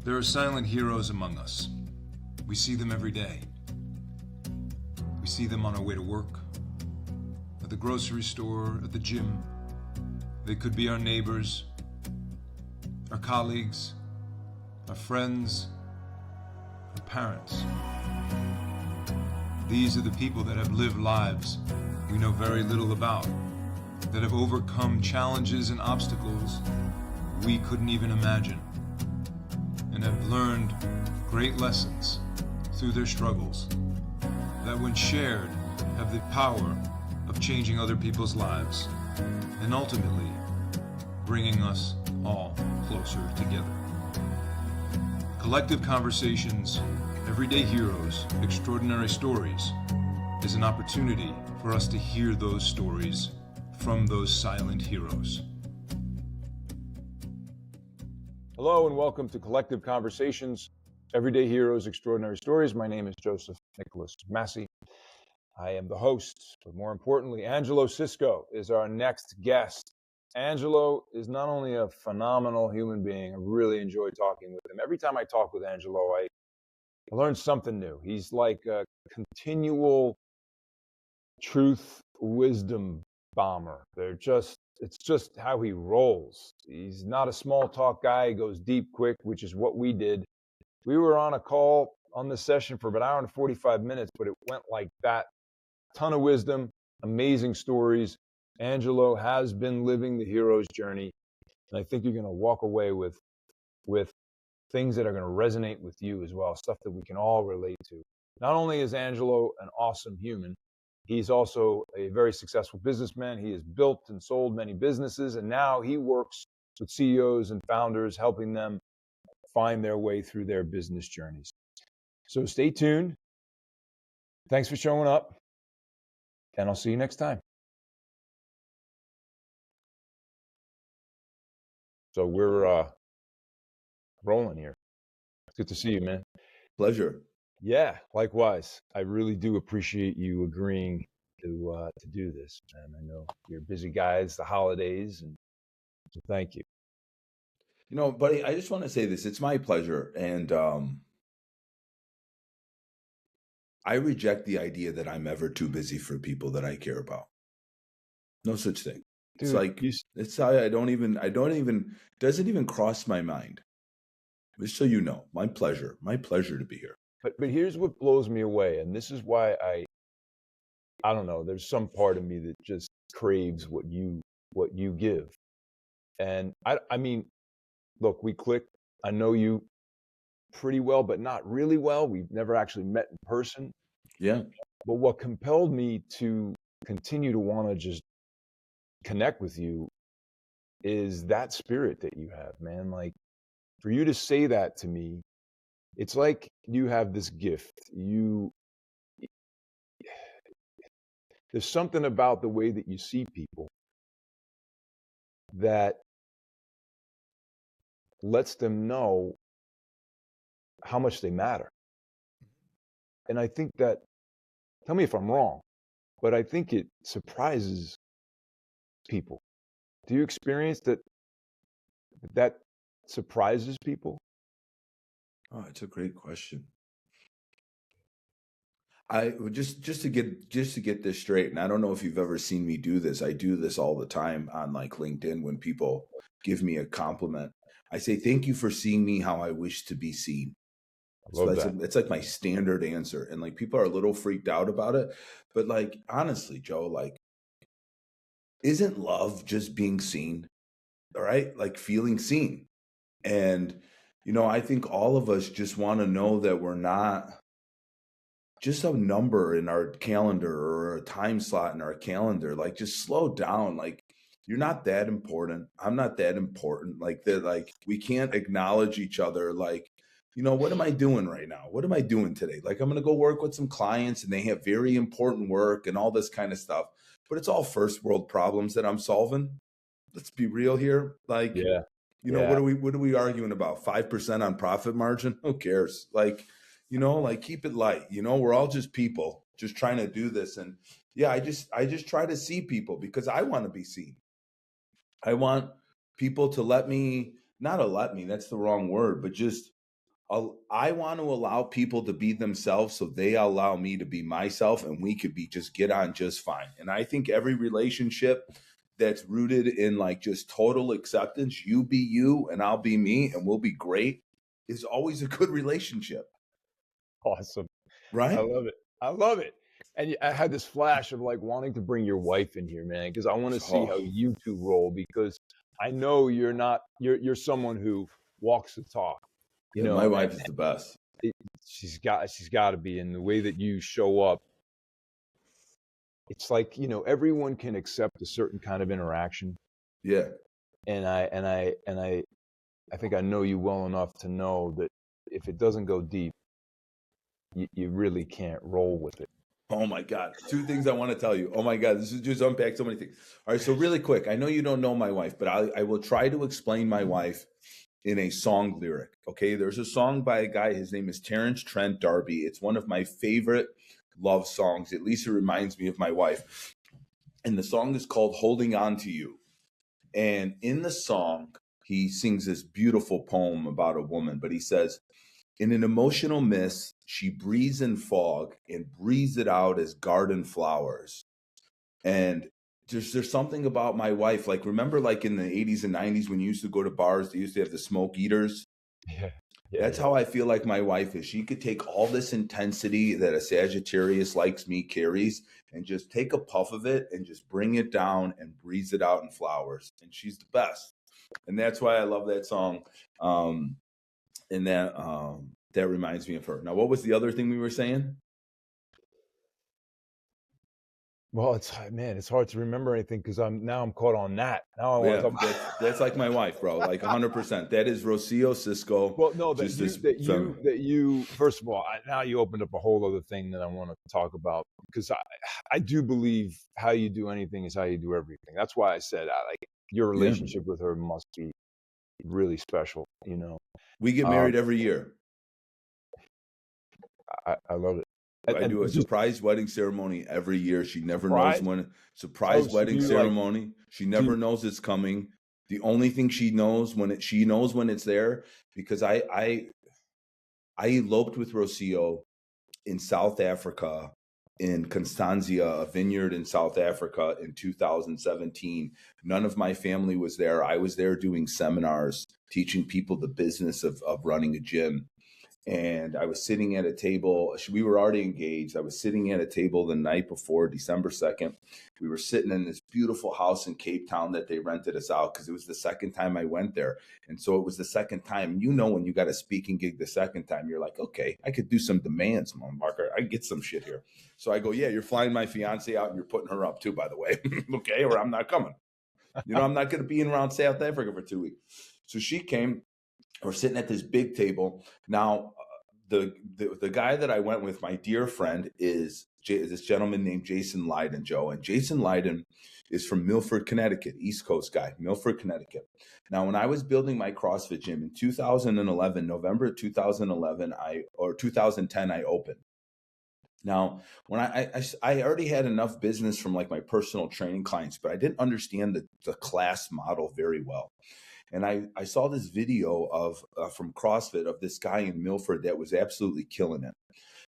There are silent heroes among us. We see them every day. We see them on our way to work, at the grocery store, at the gym. They could be our neighbors, our colleagues, our friends, our parents. These are the people that have lived lives we know very little about, that have overcome challenges and obstacles we couldn't even imagine, and have learned great lessons through their struggles that, when shared, have the power of changing other people's lives and ultimately bringing us all closer together. Collective Conversations, Everyday Heroes, Extraordinary Stories is an opportunity for us to hear those stories from those silent heroes. Hello and welcome to Collective Conversations, Everyday Heroes, Extraordinary Stories. My name is Joseph Nicholas Massey. I am the host, but more importantly, Angelo Sisco is our next guest. Angelo is not only a phenomenal human being, I really enjoy talking with him. Every time I talk with Angelo, I learn something new. He's like a continual truth, wisdom bomber. It's just how he rolls. He's not a small talk guy. He goes deep quick, which is what we did. We were on a call on this session for about an hour and 45 minutes, but it went like that. Ton of wisdom, amazing stories. Angelo has been living the hero's journey, and I think you're going to walk away with things that are going to resonate with you as well, stuff that we can all relate to. Not only is Angelo an awesome human, he's also a very successful businessman. He has built and sold many businesses, and now he works with CEOs and founders, helping them find their way through their business journeys. So stay tuned. Thanks for showing up, and I'll see you next time. So we're rolling here. It's good to see you, man. Pleasure. Yeah, likewise. I really do appreciate you agreeing to do this, man. I know you're busy guys, the holidays, and so thank you. You know, buddy, I just want to say this. It's my pleasure. And I reject the idea that I'm ever too busy for people that I care about. No such thing. Dude, it's like, doesn't even cross my mind. Just so you know, my pleasure to be here. But here's what blows me away. And this is why I don't know, there's some part of me that just craves what you give. And I mean, look, we click. I know you pretty well, but not really well. We've never actually met in person. Yeah. But what compelled me to continue to want to just connect with you is that spirit that you have, man. Like, for you to say that to me, it's like you have this gift. There's something about the way that you see people that lets them know how much they matter. And I think that, tell me if I'm wrong, but I think it surprises people. Do you experience that surprises people? Oh, it's a great question. I just to get this straight, and I don't know if you've ever seen me do this. I do this all the time on like LinkedIn when people give me a compliment. I say, thank you for seeing me how I wish to be seen. So it's like my standard answer. And like people are a little freaked out about it. But like, honestly, Joe, like, isn't love just being seen? All right. Like feeling seen. And, you know, I think all of us just want to know that we're not just a number in our calendar or a time slot in our calendar. Like, just slow down. Like, you're not that important. I'm not that important. Like that, like we can't acknowledge each other. Like, you know, what am I doing right now? What am I doing today? Like, I'm going to go work with some clients and they have very important work and all this kind of stuff, but it's all first world problems that I'm solving. Let's be real here. Like, yeah. You know, what are we arguing about? 5% on profit margin? Who cares? Like, you know, like keep it light. You know, we're all just people just trying to do this. And yeah, I just try to see people because I want to be seen. I want people to let me, that's the wrong word, but just I want to allow people to be themselves, so they allow me to be myself, and we could just get on just fine. And I think every relationship that's rooted in like just total acceptance, you be you and I'll be me and we'll be great, is always a good relationship. Awesome. I Right? love it. I love it. And I had this flash of like wanting to bring your wife in here, man, because I want to see how Oh, you two roll, because I know you're someone who walks the talk, you my know, and wife is the best. it, she's got to be in the way that you show up. It's like, everyone can accept a certain kind of interaction. Yeah. And I think I know you well enough to know that if it doesn't go deep, you really can't roll with it. Oh my God. Two things I want to tell you. Oh my God. This is just unpack so many things. All right. So really quick, I know you don't know my wife, but I will try to explain my wife in a song lyric. Okay. There's a song by a guy. His name is Terrence Trent D'Arby. It's one of my favorite love songs. At least it reminds me of my wife. And the song is called Holding On to You. And in the song, he sings this beautiful poem about a woman, but he says, in an emotional mist, she breathes in fog and breathes it out as garden flowers. And there's something about my wife. Like, remember, like in the 80s and 90s when you used to go to bars, they used to have the smoke eaters. Yeah. Yeah. That's how I feel like my wife is. She could take all this intensity that a Sagittarius likes me carries and just take a puff of it and just bring it down and breathe it out in flowers. And she's the best. And that's why I love that song. And that reminds me of her. Now, what was the other thing we were saying? Well, it's hard to remember anything because I'm caught on that. Now I want Yeah, to talk. that's like my wife, bro. Like 100%. That is Rocio Sisco. Well, no, Just that you. First of all, now you opened up a whole other thing that I want to talk about, because I do believe how you do anything is how you do everything. That's why I said like your Yeah. relationship with her must be really special. We get married every year. I love it. I do a Just surprise wedding ceremony every year. She never surprise. knows when. Surprise So wedding you like ceremony. She never knows it's coming. The only thing she knows she knows when it's there, because I eloped with Rocio in South Africa, in Constantia, a vineyard in South Africa in 2017. None of my family was there. I was there doing seminars, teaching people the business of running a gym. And I was sitting at a table. We were already engaged. I was sitting at a table the night before, December 2nd. We were sitting in this beautiful house in Cape Town that they rented us out because it was the second time I went there. And so it was the second time. When you got a speaking gig the second time, you're like, okay, I could do some demands, Marker. I get some shit here. So I go, yeah, you're flying my fiance out and you're putting her up too, by the way. Okay, or I'm not coming. I'm not going to be in around South Africa for 2 weeks. So she came. We're sitting at this big table. Now, the guy that I went with, my dear friend, is this gentleman named Jason Leiden, Joe. And Jason Leiden is from Milford, Connecticut, East Coast guy, Milford, Connecticut. Now, when I was building my CrossFit gym in 2011, November 2011, 2010, I opened. Now, when I already had enough business from like my personal training clients, but I didn't understand the class model very well. And I saw this video of from CrossFit of this guy in Milford that was absolutely killing it.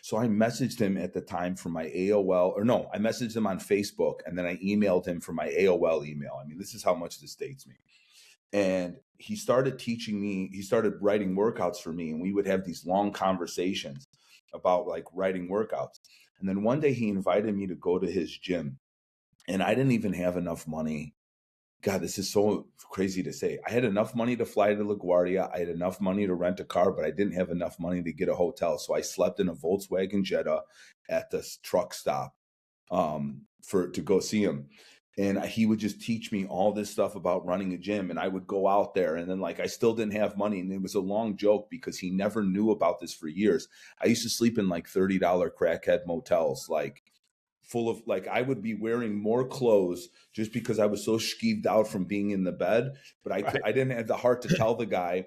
So I messaged him at the time from my AOL, or no, I messaged him on Facebook, and then I emailed him from my AOL email. I mean, this is how much this dates me. And he started teaching me, he started writing workouts for me, and we would have these long conversations about like writing workouts. And then one day he invited me to go to his gym, and I didn't even have enough money. God, this is so crazy to say. I had enough money to fly to LaGuardia. I had enough money to rent a car, but I didn't have enough money to get a hotel. So I slept in a Volkswagen Jetta at the truck stop to go see him. And he would just teach me all this stuff about running a gym. And I would go out there, and then like I still didn't have money. And it was a long joke because he never knew about this for years. I used to sleep in like $30 crackhead motels, like full of, like, I would be wearing more clothes just because I was so skeeved out from being in the bed. But I didn't have the heart to tell the guy,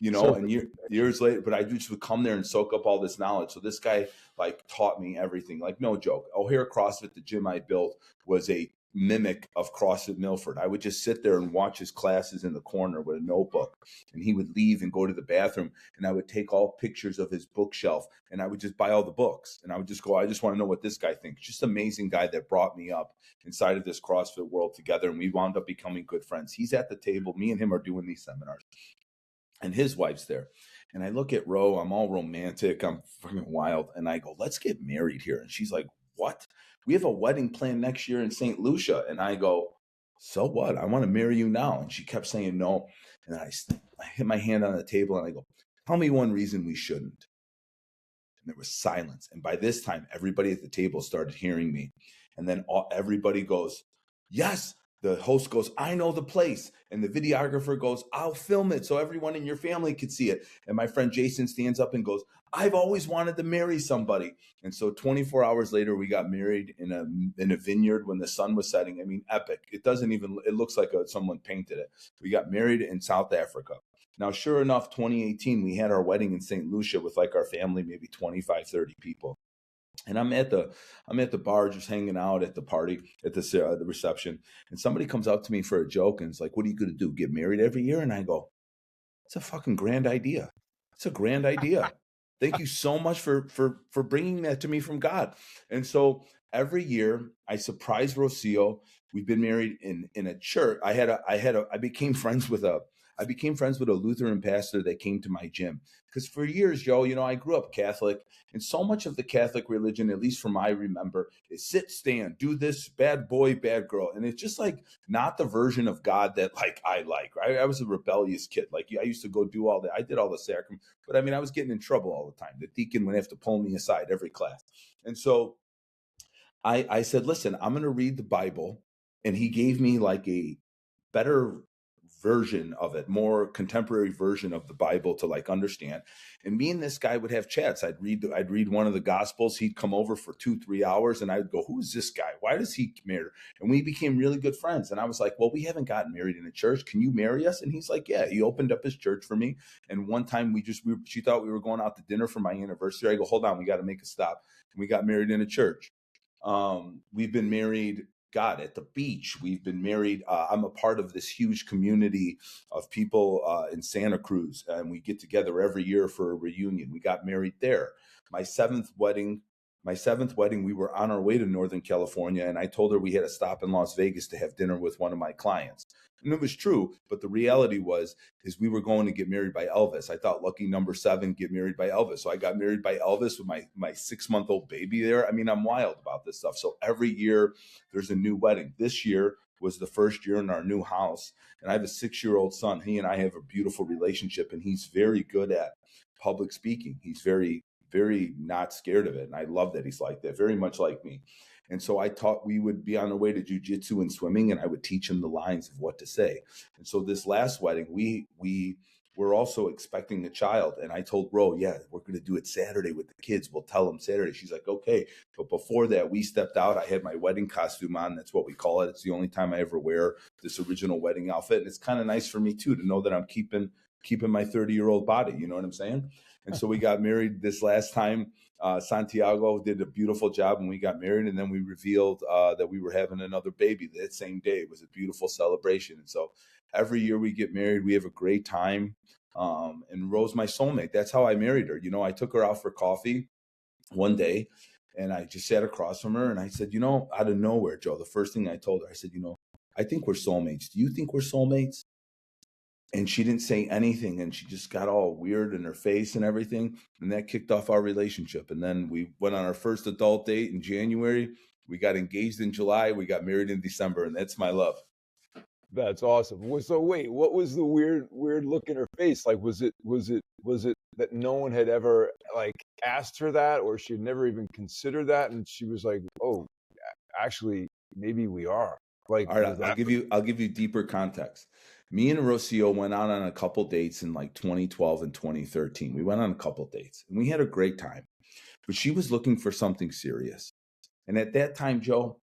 and years later, but I just would come there and soak up all this knowledge. So this guy like taught me everything, like no joke. O'Hare CrossFit, the gym I built, was a mimic of CrossFit Milford. I would just sit there and watch his classes in the corner with a notebook, and he would leave and go to the bathroom, and I would take all pictures of his bookshelf, and I would just buy all the books, and I would just go, I just want to know what this guy thinks. Just amazing guy that brought me up inside of this CrossFit world together, and we wound up becoming good friends. He's at the table. Me and him are doing these seminars, and his wife's there. And I look at Ro, I'm all romantic, I'm fucking wild, and I go, let's get married here. And she's like, what? We have a wedding planned next year in St. Lucia. And I go, so what? I want to marry you now. And she kept saying no. And I hit my hand on the table and I go, tell me one reason we shouldn't. And there was silence. And by this time, everybody at the table started hearing me. And then everybody goes, yes. The host goes, I know the place. And the videographer goes, I'll film it so everyone in your family could see it. And my friend Jason stands up and goes, I've always wanted to marry somebody. And so 24 hours later, we got married in a vineyard when the sun was setting. I mean, epic. It looks like someone painted it. We got married in South Africa. Now, sure enough, 2018, we had our wedding in St. Lucia with like our family, maybe 25, 30 people. And I'm at the bar just hanging out at the party, at the reception. And somebody comes up to me for a joke and it's like, what are you going to do? Get married every year? And I go, it's a fucking grand idea. It's a grand idea. Thank you so much for bringing that to me from God. And so every year I surprise Rocio. We've been married in a church. I became friends with a Lutheran pastor that came to my gym. Because for years, Joe, I grew up Catholic, and so much of the Catholic religion, at least from I remember, is sit, stand, do this, bad boy, bad girl. And it's just like not the version of God that I like. I was a rebellious kid. Like I used to go do all that. I did all the sacrament, but I mean, I was getting in trouble all the time. The deacon would have to pull me aside every class. And so I said, listen, I'm going to read the Bible. And he gave me like a better version of it, more contemporary version of the Bible to like understand. And me and this guy would have chats. I'd read one of the Gospels. He'd come over for 2-3 hours, and I'd go, "Who is this guy? Why does he marry?" And we became really good friends. And I was like, "Well, we haven't gotten married in a church. Can you marry us?" And he's like, "Yeah." He opened up his church for me. And one time she thought we were going out to dinner for my anniversary. I go, "Hold on, we got to make a stop." And we got married in a church. We've been married, God, at the beach. We've been married. I'm a part of this huge community of people in Santa Cruz, and we get together every year for a reunion. We got married there. My seventh wedding, we were on our way to Northern California, and I told her we had to stop in Las Vegas to have dinner with one of my clients. And it was true, but the reality is we were going to get married by Elvis. I thought lucky number 7, get married by Elvis. So I got married by Elvis with my 6-month-old baby there. I mean, I'm wild about this stuff. So every year there's a new wedding. This year was the first year in our new house, and I have a 6-year-old son. He and I have a beautiful relationship, and he's very good at public speaking. He's very, very not scared of it. And I love that he's like that, very much like me. And so we would be on our way to jujitsu and swimming, and I would teach him the lines of what to say. And so this last wedding, we were also expecting a child. And I told Ro, yeah, we're going to do it Saturday with the kids. We'll tell them Saturday. She's like, okay. But before that, we stepped out. I had my wedding costume on. That's what we call it. It's the only time I ever wear this original wedding outfit. And it's kind of nice for me too, to know that I'm keeping my 30-year-old body. You know what I'm saying? And so we got married this last time. Santiago did a beautiful job when we got married, and then we revealed that we were having another baby that same day. It was a beautiful celebration. And so every year we get married, we have a great time. And Rose, my soulmate, that's how I married her. I took her out for coffee one day, and I just sat across from her, and I said, out of nowhere, Joe, the first thing I told her, I said, I think we're soulmates. Do you think we're soulmates? And she didn't say anything, and she just got all weird in her face and everything. And that kicked off our relationship. And then we went on our first adult date in January. We got engaged in July. We got married in December, and that's my love. That's awesome. So wait, what was the weird look in her face? Like, was it that no one had ever like asked her that, or she had never even considered that, and she was like, "Oh, actually, maybe we are." Like, all right, I'll give you deeper context. Me and Rocio went out on a couple dates in like 2012 and 2013. We went on a couple dates, and we had a great time. But she was looking for something serious. And at that time, Joe,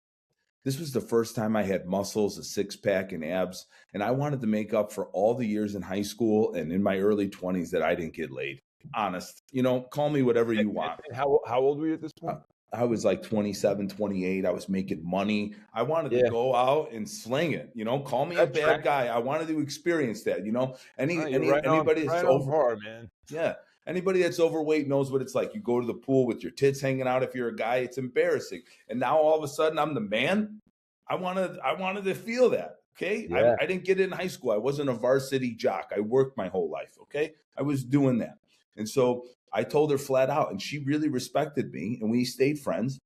this was the first time I had muscles, a six-pack, and abs. And I wanted to make up for all the years in high school and in my early 20s that I didn't get laid. Honest. Call me whatever you want. And how old were you at this point? I was like 27, 28. I was making money. I wanted to Yeah. go out and sling it, call me a That bad track. guy. I wanted to experience that, You're right anybody that's on par, man. yeah, anybody that's overweight knows what it's like. You go to the pool with your tits hanging out. If you're a guy, it's embarrassing. And now all of a sudden I'm the man. I wanted to feel that. Okay. Yeah. I didn't get it in high school. I wasn't a varsity jock. I worked my whole life. Okay. I was doing that. And so I told her flat out, and she really respected me, and we stayed friends.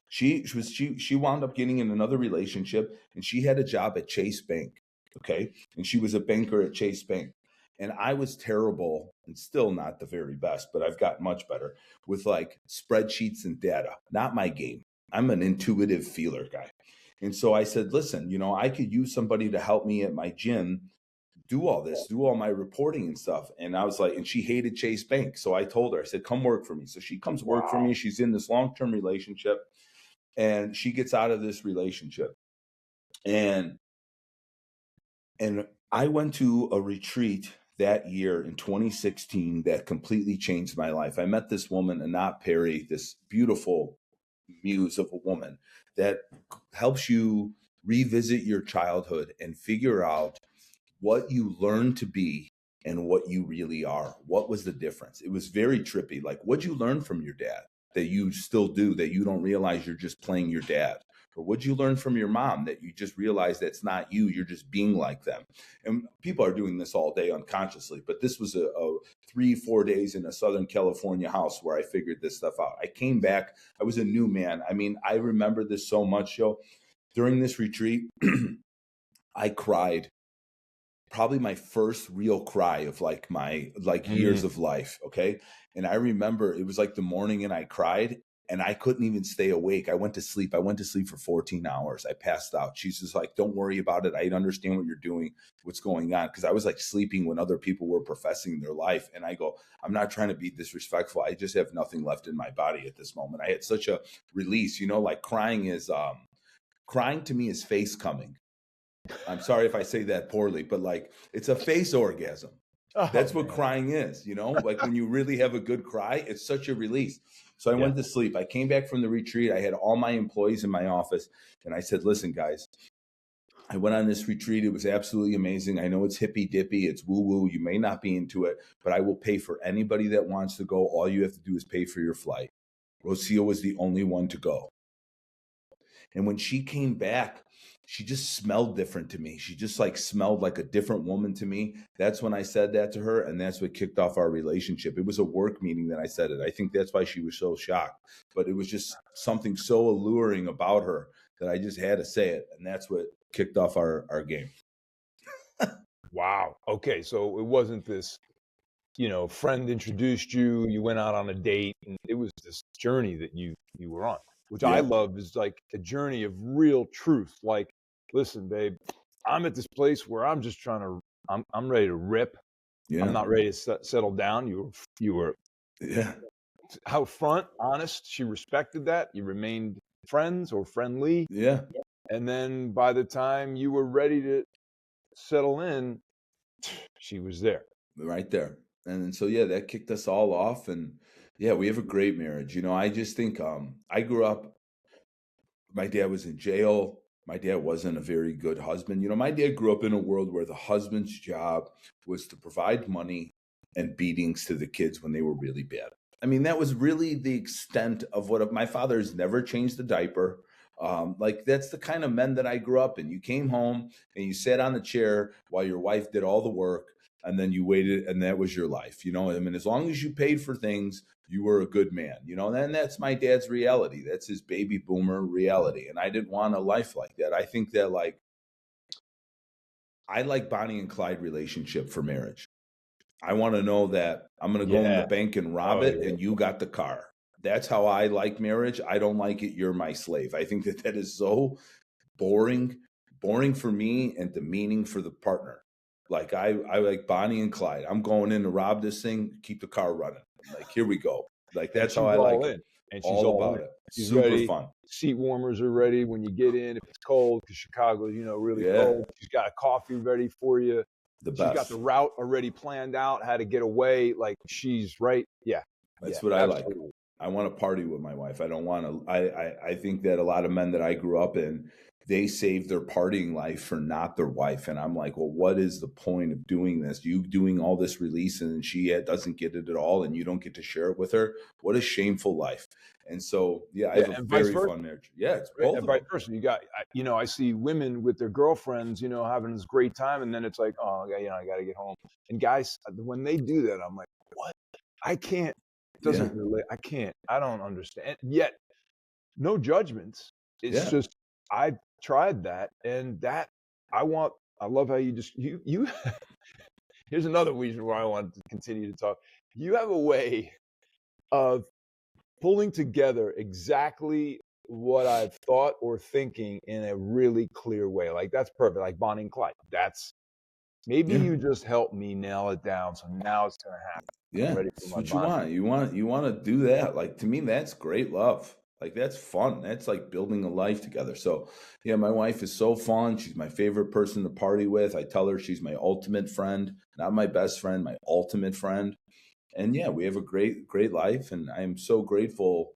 She wound up getting in another relationship, and she had a job at Chase Bank. Okay. And she was a banker at Chase Bank. And I was terrible and still not the very best, but I've gotten much better with like spreadsheets and data. Not my game. I'm an intuitive feeler guy. And so I said, listen, I could use somebody to help me at my gym do all this, do all my reporting and stuff. And I was like, and she hated Chase Bank. So I told her, I said, come work for me. So she comes work for me. She's in this long-term relationship, and she gets out of this relationship. And I went to a retreat that year in 2016 that completely changed my life. I met this woman, Anat Perry, this beautiful muse of a woman that helps you revisit your childhood and figure out what you learned to be and what you really are. What was the difference? It was very trippy. Like, what'd you learn from your dad that you still do, that you don't realize you're just playing your dad? Or what'd you learn from your mom that you just realize that's not you, you're just being like them? And people are doing this all day unconsciously, but this was a 3-4 days in a Southern California house where I figured this stuff out. I came back, I was a new man. I mean, I remember this so much, Joe. During this retreat, I cried. Probably my first real cry of like my years of life. Okay. And I remember it was like the morning, and I cried, and I couldn't even stay awake. I went to sleep for 14 hours. I passed out. She's just like, don't worry about it. I understand what you're doing, what's going on. Cause I was like sleeping when other people were professing their life. And I go, I'm not trying to be disrespectful. I just have nothing left in my body at this moment. I had such a release, like crying to me is face coming. I'm sorry if I say that poorly, but like it's a face orgasm. That's what crying is, like when you really have a good cry, it's such a release. So I went to sleep. I came back from the retreat. I had all my employees in my office, and I said, listen, guys, I went on this retreat. It was absolutely amazing. I know it's hippy dippy. It's woo woo. You may not be into it, but I will pay for anybody that wants to go. All you have to do is pay for your flight. Rocio was the only one to go. And when she came back, she just smelled different to me. She just like smelled like a different woman to me. That's when I said that to her, and that's what kicked off our relationship. It was a work meeting that I said it. I think that's why she was so shocked. But it was just something so alluring about her that I just had to say it, and that's what kicked off our game. Wow. Okay, so it wasn't this, friend introduced you, you went out on a date, and it was this journey that you were on, which I love, is like a journey of real truth. Like, listen, babe, I'm at this place where I'm just I'm ready to rip. Yeah. I'm not ready to settle down. You were out front, honest. She respected that. You remained friends or friendly. Yeah. And then by the time you were ready to settle in, she was there. Right there. And so, that kicked us all off. And we have a great marriage. I just think I grew up, my dad was in jail. My dad wasn't a very good husband. My dad grew up in a world where the husband's job was to provide money and beatings to the kids when they were really bad. I mean, that was really the extent of what my father has never changed a diaper. Like that's the kind of men that I grew up in. You came home and you sat on the chair while your wife did all the work, and then you waited, and that was your life. I mean, as long as you paid for things, you were a good man, and that's my dad's reality. That's his baby boomer reality. And I didn't want a life like that. I think that I like Bonnie and Clyde relationship for marriage. I want to know that I'm going to go in the bank and rob it, and you got the car. That's how I like marriage. I don't like it. You're my slave. I think that is so boring for me and demeaning for the partner. Like I like Bonnie and Clyde. I'm going in to rob this thing, keep the car running. Like, here we go. Like, that's how I like it. And she's all about it. She's super ready. Fun. Seat warmers are ready when you get in. If it's cold, because Chicago's, really cold. She's got a coffee ready for you. The best. She's got the route already planned out, how to get away. Like, she's right. Yeah. That's what I like. I want to party with my wife. I don't want to. I think that a lot of men that I grew up in, they save their partying life for not their wife. And I'm like, well, what is the point of doing this? You doing all this release and she doesn't get it at all and you don't get to share it with her. What a shameful life. And so, yeah, I have a and vice very versa. fun marriage. Yeah, it's Right? both And of vice them. versa. I see women with their girlfriends, having this great time, and then it's like, oh, I got to get home. And guys, when they do that, I'm like, what? I can't. Doesn't relate. I can't. I don't understand. Yet, no judgments. It's Yeah. just I've tried that, and that I want. I love how you just you. Here's another reason why I want to continue to talk. You have a way of pulling together exactly what I've thought or thinking in a really clear way. Like that's perfect. Like Bonnie and Clyde. Maybe Yeah. you just helped me nail it down. So now it's gonna happen. I'm Yeah. ready for That's my what you Bonnie. want. You want to do that. Like, to me, that's great love. Like, that's fun. That's like building a life together. So, yeah, my wife is so fun. She's my favorite person to party with. I tell her she's my ultimate friend, not my best friend, my ultimate friend. And yeah, we have a great life, and I'm so grateful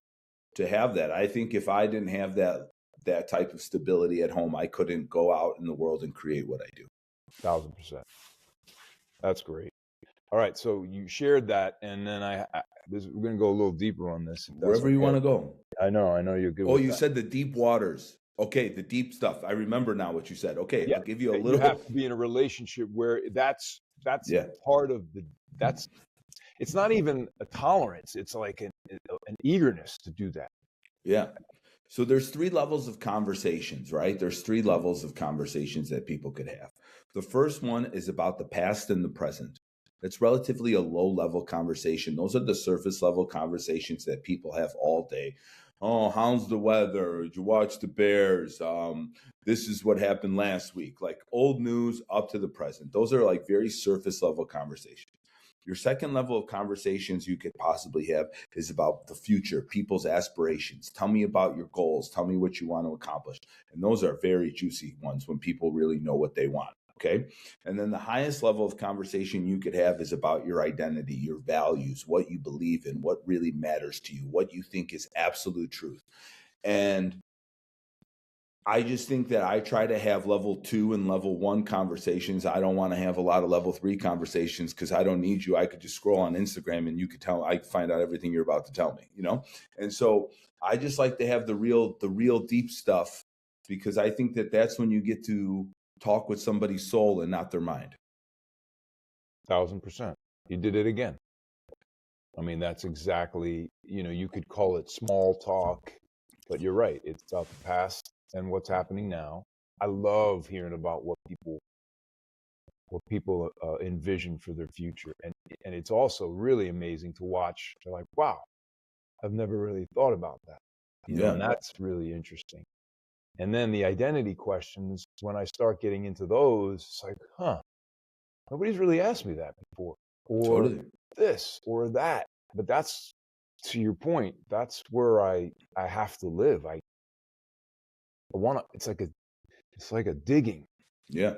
to have that. I think if I didn't have that type of stability at home, I couldn't go out in the world and create what I do. 1,000%. That's great. All right, so you shared that, and then we're going to go a little deeper on this, if that's Wherever you okay. want to go. I know you're good Oh, with you that. said the deep waters. Okay, the deep stuff. I remember now what you said. Okay, Yeah, I'll give you a you have little. to be in a relationship where that's Yeah, part of that's it's not even a tolerance. It's like an eagerness to do that. yeah. So there's three levels of conversations, right? There's three levels of conversations that people could have. The first one is about the past and the present. It's relatively a low level conversation. Those are the surface level conversations that people have all day. Oh, how's the weather? Did you watch the Bears? This is what happened last week. Like old news up to the present. Those are like very surface level conversations. Your second level of conversations you could possibly have is about the future, people's aspirations. Tell me about your goals. Tell me what you want to accomplish. And those are very juicy ones when people really know what they want. Okay. And then the highest level of conversation you could have is about your identity, your values, what you believe in, what really matters to you, what you think is absolute truth. And I just think that I try to have level 2 and level 1 conversations. I don't want to have a lot of level 3 conversations because I don't need you. I could just scroll on Instagram and you could I could find out everything you're about to tell me. And so I just like to have the real deep stuff because I think that that's when you get to talk with somebody's soul and not their mind. 1,000%. You did it again. I mean, that's exactly, you could call it small talk, but you're right. It's about the past and what's happening now. I love hearing about what people envision for their future, and it's also really amazing to watch. They're like, wow, I've never really thought about that, and Yeah. that's really interesting. And then the identity questions, when I start getting into those, it's like, nobody's really asked me that before, or Totally. this or that. But that's, to your point, that's where I have to live. I want to. It's like a digging. Yeah.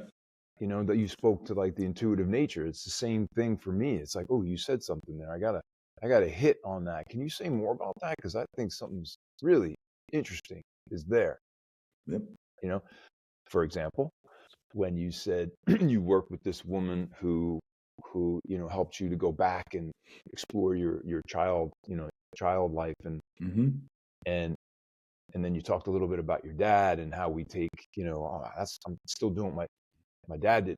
That you spoke to, like the intuitive nature. It's the same thing for me. It's like, oh, you said something there. I gotta hit on that. Can you say more about that? Because I think something's really interesting is there. Yep. For example, when you said you worked with this woman who helped you to go back and explore your child life, Mm-hmm. and and then you talked a little bit about your dad and how we take, I'm still doing what my dad did.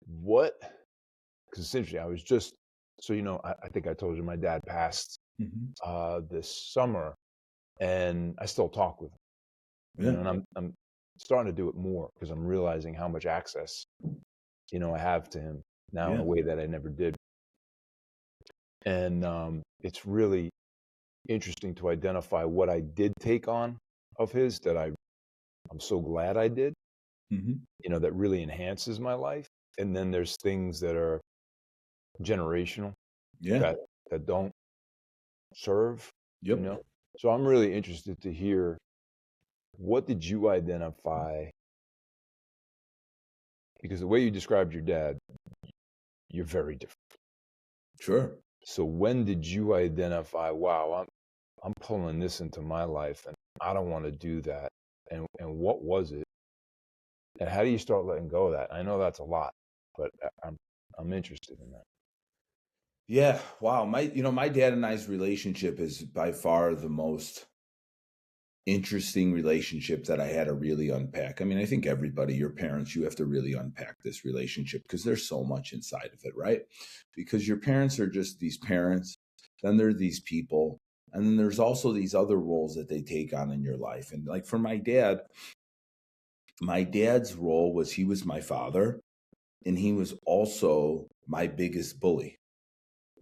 What? Because it's interesting. I was just, so I think I told you my dad passed Mm-hmm. this summer, and I still talk with him. Yeah. And I'm starting to do it more because I'm realizing how much access I have to him now in Yeah. a way that I never did. And it's really interesting to identify what I did take on of his that I'm so glad I did, Mm-hmm. that really enhances my life. And then there's things that are generational Yeah. that don't serve, Yep. So I'm really interested to hear, what did you identify? Because the way you described your dad, you're very different. Sure. So when did you identify, wow, I'm pulling this into my life and I don't want to do that. And what was it? And how do you start letting go of that? I know that's a lot, but I'm interested in that. Yeah. Wow. My dad and I's relationship is by far the most interesting relationship that I had to really unpack. I mean, I think everybody, your parents, you have to really unpack this relationship because there's so much inside of it, right? Because your parents are just these parents, then they're these people, and then there's also these other roles that they take on in your life. And like for my dad's role was he was my father, and he was also my biggest bully.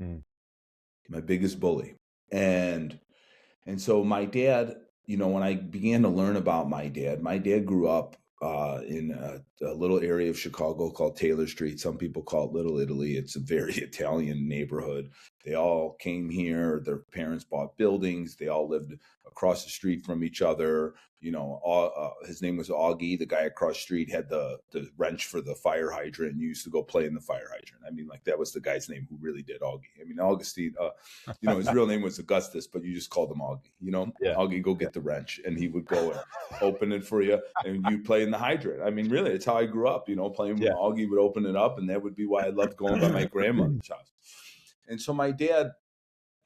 Mm. My biggest bully. And so my dad, when I began to learn about my dad grew up in a little area of Chicago called Taylor Street. Some people call it Little Italy. It's a very Italian neighborhood. They all came here. Their parents bought buildings. They all lived across the street from each other. His name was Augie. The guy across the street had the wrench for the fire hydrant and used to go play in the fire hydrant. I mean, like that was the guy's name who really did Augie. I mean, Augustine, his real name was Augustus, but you just called him Augie, Yeah. Augie, go get the wrench. And he would go and open it for you and you play in the hydrant. I mean, really, it's how I grew up, playing with Augie would open it up, and that would be why I loved going by my grandmother's house. And so my dad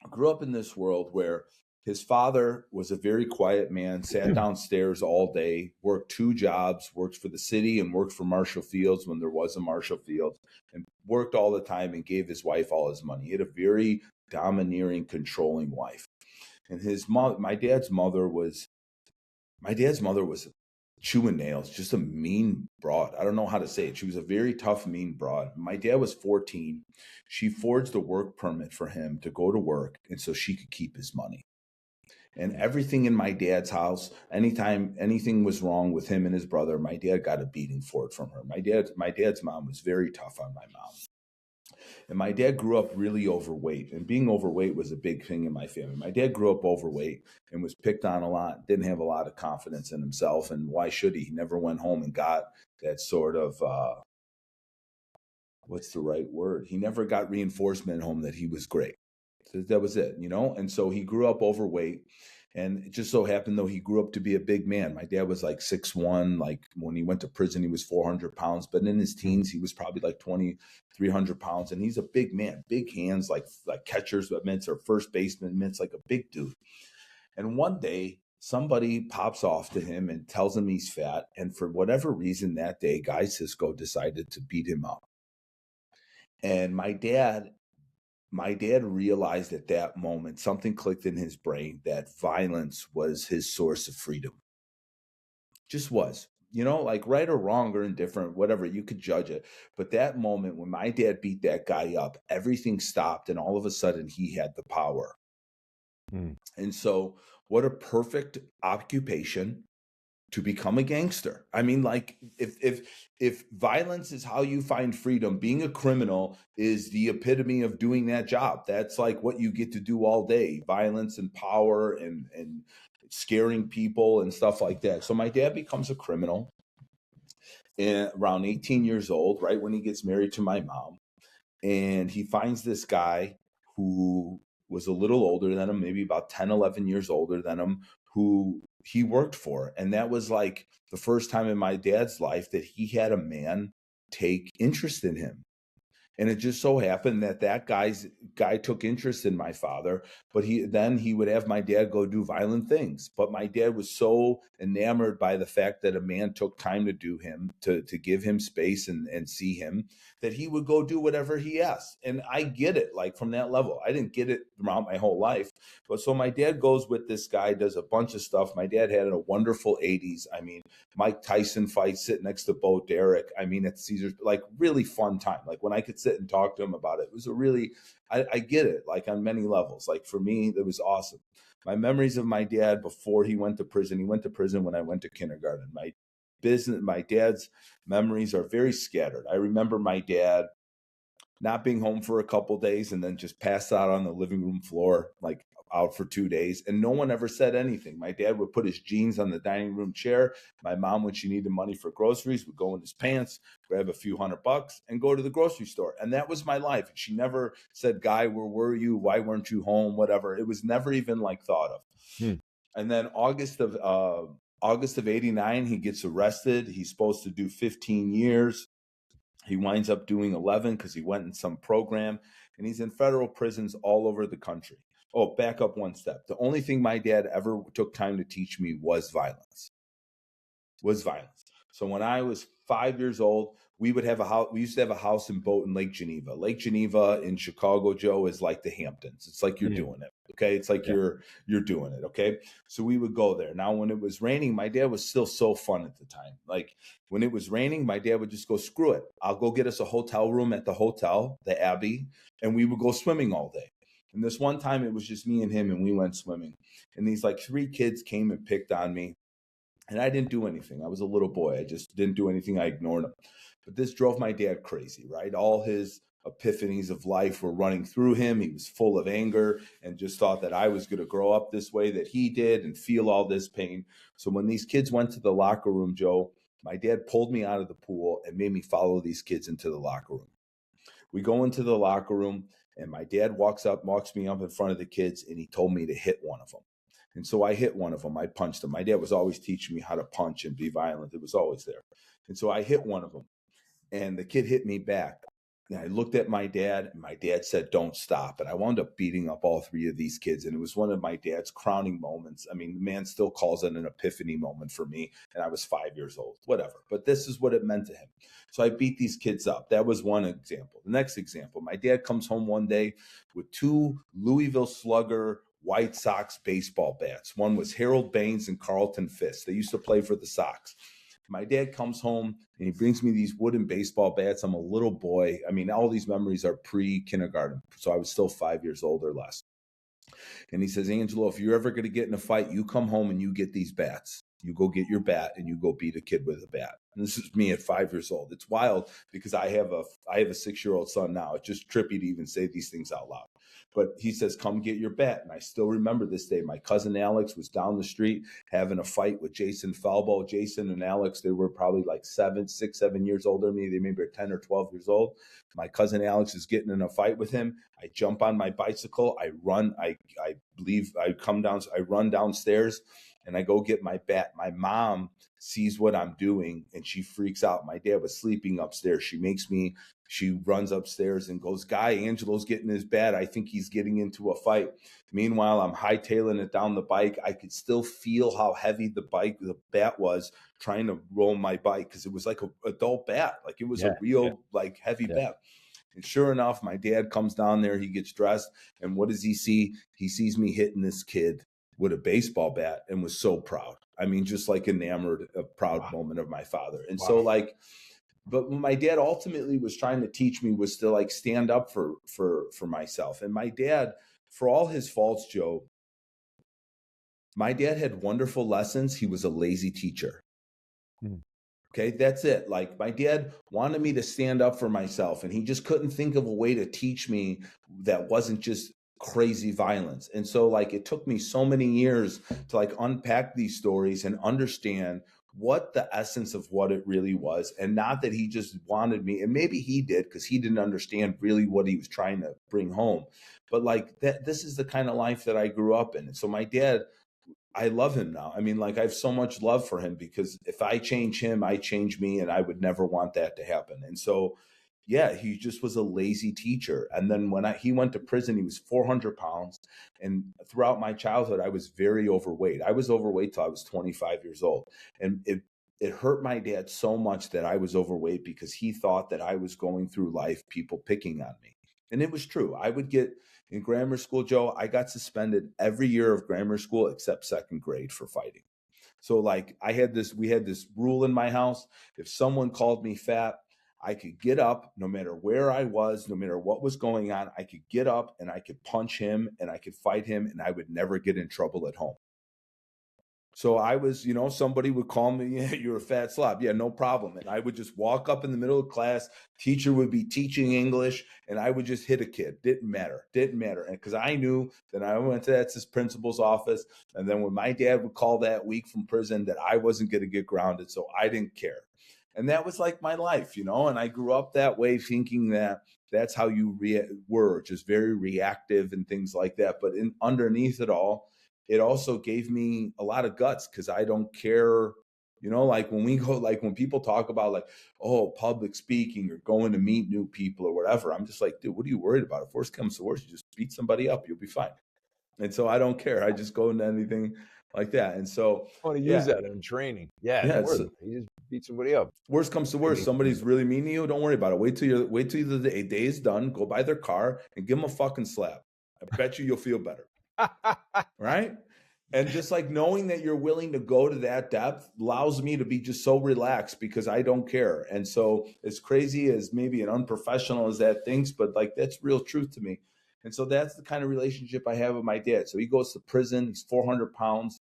grew up in this world where his father was a very quiet man, sat downstairs all day, worked 2 jobs, worked for the city and worked for Marshall Fields when there was a Marshall Fields, and worked all the time and gave his wife all his money. He had a very domineering, controlling wife. And my dad's mother was chewing nails, just a mean broad. I don't know how to say it. She was a very tough, mean broad. My dad was 14. She forged a work permit for him to go to work, and so she could keep his money. And everything in my dad's house, anytime anything was wrong with him and his brother, my dad got a beating for it from her. My dad's mom was very tough on my mom. And my dad grew up really overweight, and being overweight was a big thing in my family. My dad grew up overweight and was picked on a lot, didn't have a lot of confidence in himself. And why should he? He never went home and got that sort of, what's the right word? He never got reinforcement at home that he was great. So that was it, And so he grew up overweight. And it just so happened, though, he grew up to be a big man. My dad was like 6'1". Like when he went to prison, he was 400 pounds. But in his teens, he was probably like 2,300 pounds. And he's a big man, big hands, like catcher's mitts or first baseman mitts, like a big dude. And one day, somebody pops off to him and tells him he's fat. And for whatever reason that day, Guy Sisco decided to beat him up. And my dad realized at that moment, something clicked in his brain that violence was his source of freedom. Just was, like right or wrong or indifferent, whatever, you could judge it. But that moment when my dad beat that guy up, everything stopped, and all of a sudden he had the power. And so what a perfect occupation to become a gangster. I mean, like if violence is how you find freedom, being a criminal is the epitome of doing that job. That's like what you get to do all day, violence and power and scaring people and stuff like that. So my dad becomes a criminal around 18 years old, right when he gets married to my mom. And he finds this guy who was a little older than him, maybe about 10, 11 years older than him, who he worked for. And that was like the first time in my dad's life that he had a man take interest in him. And it just so happened that guy took interest in my father, but he would have my dad go do violent things. But my dad was so enamored by the fact that a man took time to give him space and see him, that he would go do whatever he asked. And I get it, like from that level. I didn't get it throughout my whole life. But so my dad goes with this guy, does a bunch of stuff. My dad had a wonderful 80s. I mean, Mike Tyson fight, sit next to Bo Derek. I mean, at Caesars, like really fun time. Like when I could sit and talk to him about it, it was a really, I get it, like on many levels. Like for me, it was awesome. My memories of my dad before he went to prison when I went to kindergarten. My dad's memories are very scattered. I remember my dad not being home for a couple days, and then just passed out on the living room floor, like out for 2 days. And no one ever said anything. My dad would put his jeans on the dining room chair. My mom, when she needed money for groceries, would go in his pants, grab a few $100 and go to the grocery store. And that was my life. And she never said, Guy, where were you? Why weren't you home? Whatever. It was never even like thought of. And then August of '89, he gets arrested. He's supposed to do 15 years. He winds up doing 11 because he went in some program, and he's in federal prisons all over the country. Oh, back up one step. The only thing my dad ever took time to teach me was violence. So when I was 5 years old, we would have a house. We used to have a house and boat in Lake Geneva. Lake Geneva in Chicago, Joe, is like the Hamptons. It's like you're doing it. Okay. It's like you're doing it. Okay. So we would go there. Now, when it was raining, my dad was still so fun at the time. Like when it was raining, my dad would just go, screw it. I'll go get us a hotel room at the hotel, the Abbey, and we would go swimming all day. And this one time it was just me and him, and we went swimming. And these like 3 kids came and picked on me. And I didn't do anything. I was a little boy. I just didn't do anything. I ignored him. But this drove my dad crazy, right? All his epiphanies of life were running through him. He was full of anger and just thought that I was going to grow up this way that he did and feel all this pain. So when these kids went to the locker room, Joe, my dad pulled me out of the pool and made me follow these kids into the locker room. We go into the locker room, and my dad walks me up in front of the kids, and he told me to hit one of them. And so I hit one of them. I punched him. My dad was always teaching me how to punch and be violent. It was always there. And so I hit one of them, and the kid hit me back. And I looked at my dad, and my dad said, don't stop. And I wound up beating up all 3 of these kids. And it was one of my dad's crowning moments. I mean, the man still calls it an epiphany moment for me. And I was 5 years old, whatever. But this is what it meant to him. So I beat these kids up. That was one example. The next example, my dad comes home one day with 2 Louisville Slugger White Sox baseball bats. One was Harold Baines and Carlton Fisk. They used to play for the Sox. My dad comes home and he brings me these wooden baseball bats. I'm a little boy. I mean, all these memories are pre-kindergarten. So I was still 5 years old or less. And he says, Angelo, if you're ever going to get in a fight, you come home and you get these bats. You go get your bat and you go beat a kid with a bat. And this is me at 5 years old. It's wild because I have a 6-year-old son now. It's just trippy to even say these things out loud. But he says, come get your bat. And I still remember this day. My cousin Alex was down the street having a fight with Jason Falbo. Jason and Alex, they were probably like 7 years older than me. They maybe were 10 or 12 years old. My cousin Alex is getting in a fight with him. I jump on my bicycle. I run. I run downstairs and I go get my bat. My mom sees what I'm doing and she freaks out. My dad was sleeping upstairs. She runs upstairs and goes, Guy, Angelo's getting his bat. I think he's getting into a fight. Meanwhile, I'm hightailing it down the bike. I could still feel how heavy the bat was trying to roll my bike because it was like an adult bat. Like it was a real heavy bat. And sure enough, my dad comes down there. He gets dressed. And what does he see? He sees me hitting this kid with a baseball bat and was so proud. I mean, just like enamored, a proud moment of my father. And so but what my dad ultimately was trying to teach me was to stand up for myself. And my dad, for all his faults, Joe, my dad had wonderful lessons. He was a lazy teacher. Okay, that's it. Like my dad wanted me to stand up for myself, and he just couldn't think of a way to teach me that wasn't just crazy violence. And so it took me so many years to unpack these stories and understand what the essence of what it really was. And not that he just wanted me, and maybe he did because he didn't understand really what he was trying to bring home. But this is the kind of life that I grew up in. And so my dad, I love him now. I mean, I have so much love for him because if I change him, I change me, and I would never want that to happen. And so, yeah, he just was a lazy teacher. And then when he went to prison, he was 400 pounds. And throughout my childhood, I was very overweight. I was overweight till I was 25 years old. And it hurt my dad so much that I was overweight because he thought that I was going through life, people picking on me. And it was true. I would get in grammar school, Joe, I got suspended every year of grammar school except second grade for fighting. So we had this rule in my house. If someone called me fat, I could get up no matter where I was, no matter what was going on. I could get up and I could punch him and I could fight him and I would never get in trouble at home. So I was, somebody would call me, yeah, you're a fat slob. Yeah, no problem. And I would just walk up in the middle of class. Teacher would be teaching English, and I would just hit a kid. Didn't matter. And because I knew that I went to that's his principal's office. And then when my dad would call that week from prison, that I wasn't going to get grounded. So I didn't care. And that was like my life, and I grew up that way, thinking that that's how you were, just very reactive and things like that. But underneath it all, it also gave me a lot of guts, because I don't care, like when people talk about like, oh, public speaking or going to meet new people or whatever, I'm just like, dude, what are you worried about? If worst comes to worst, you just beat somebody up, you'll be fine. And so I don't care. I just go into anything like that. And so I want to use that in training. Yeah, don't worry. You just beat somebody up. Worst comes to worst, somebody's really mean to you, don't worry about it. Wait till the day is done, go by their car and give them a fucking slap. I bet you'll feel better. Right? And just like knowing that you're willing to go to that depth allows me to be just so relaxed, because I don't care. And so, as crazy as maybe an unprofessional as that thinks, but like that's real truth to me. And so that's the kind of relationship I have with my dad. So he goes to prison. He's 400 pounds.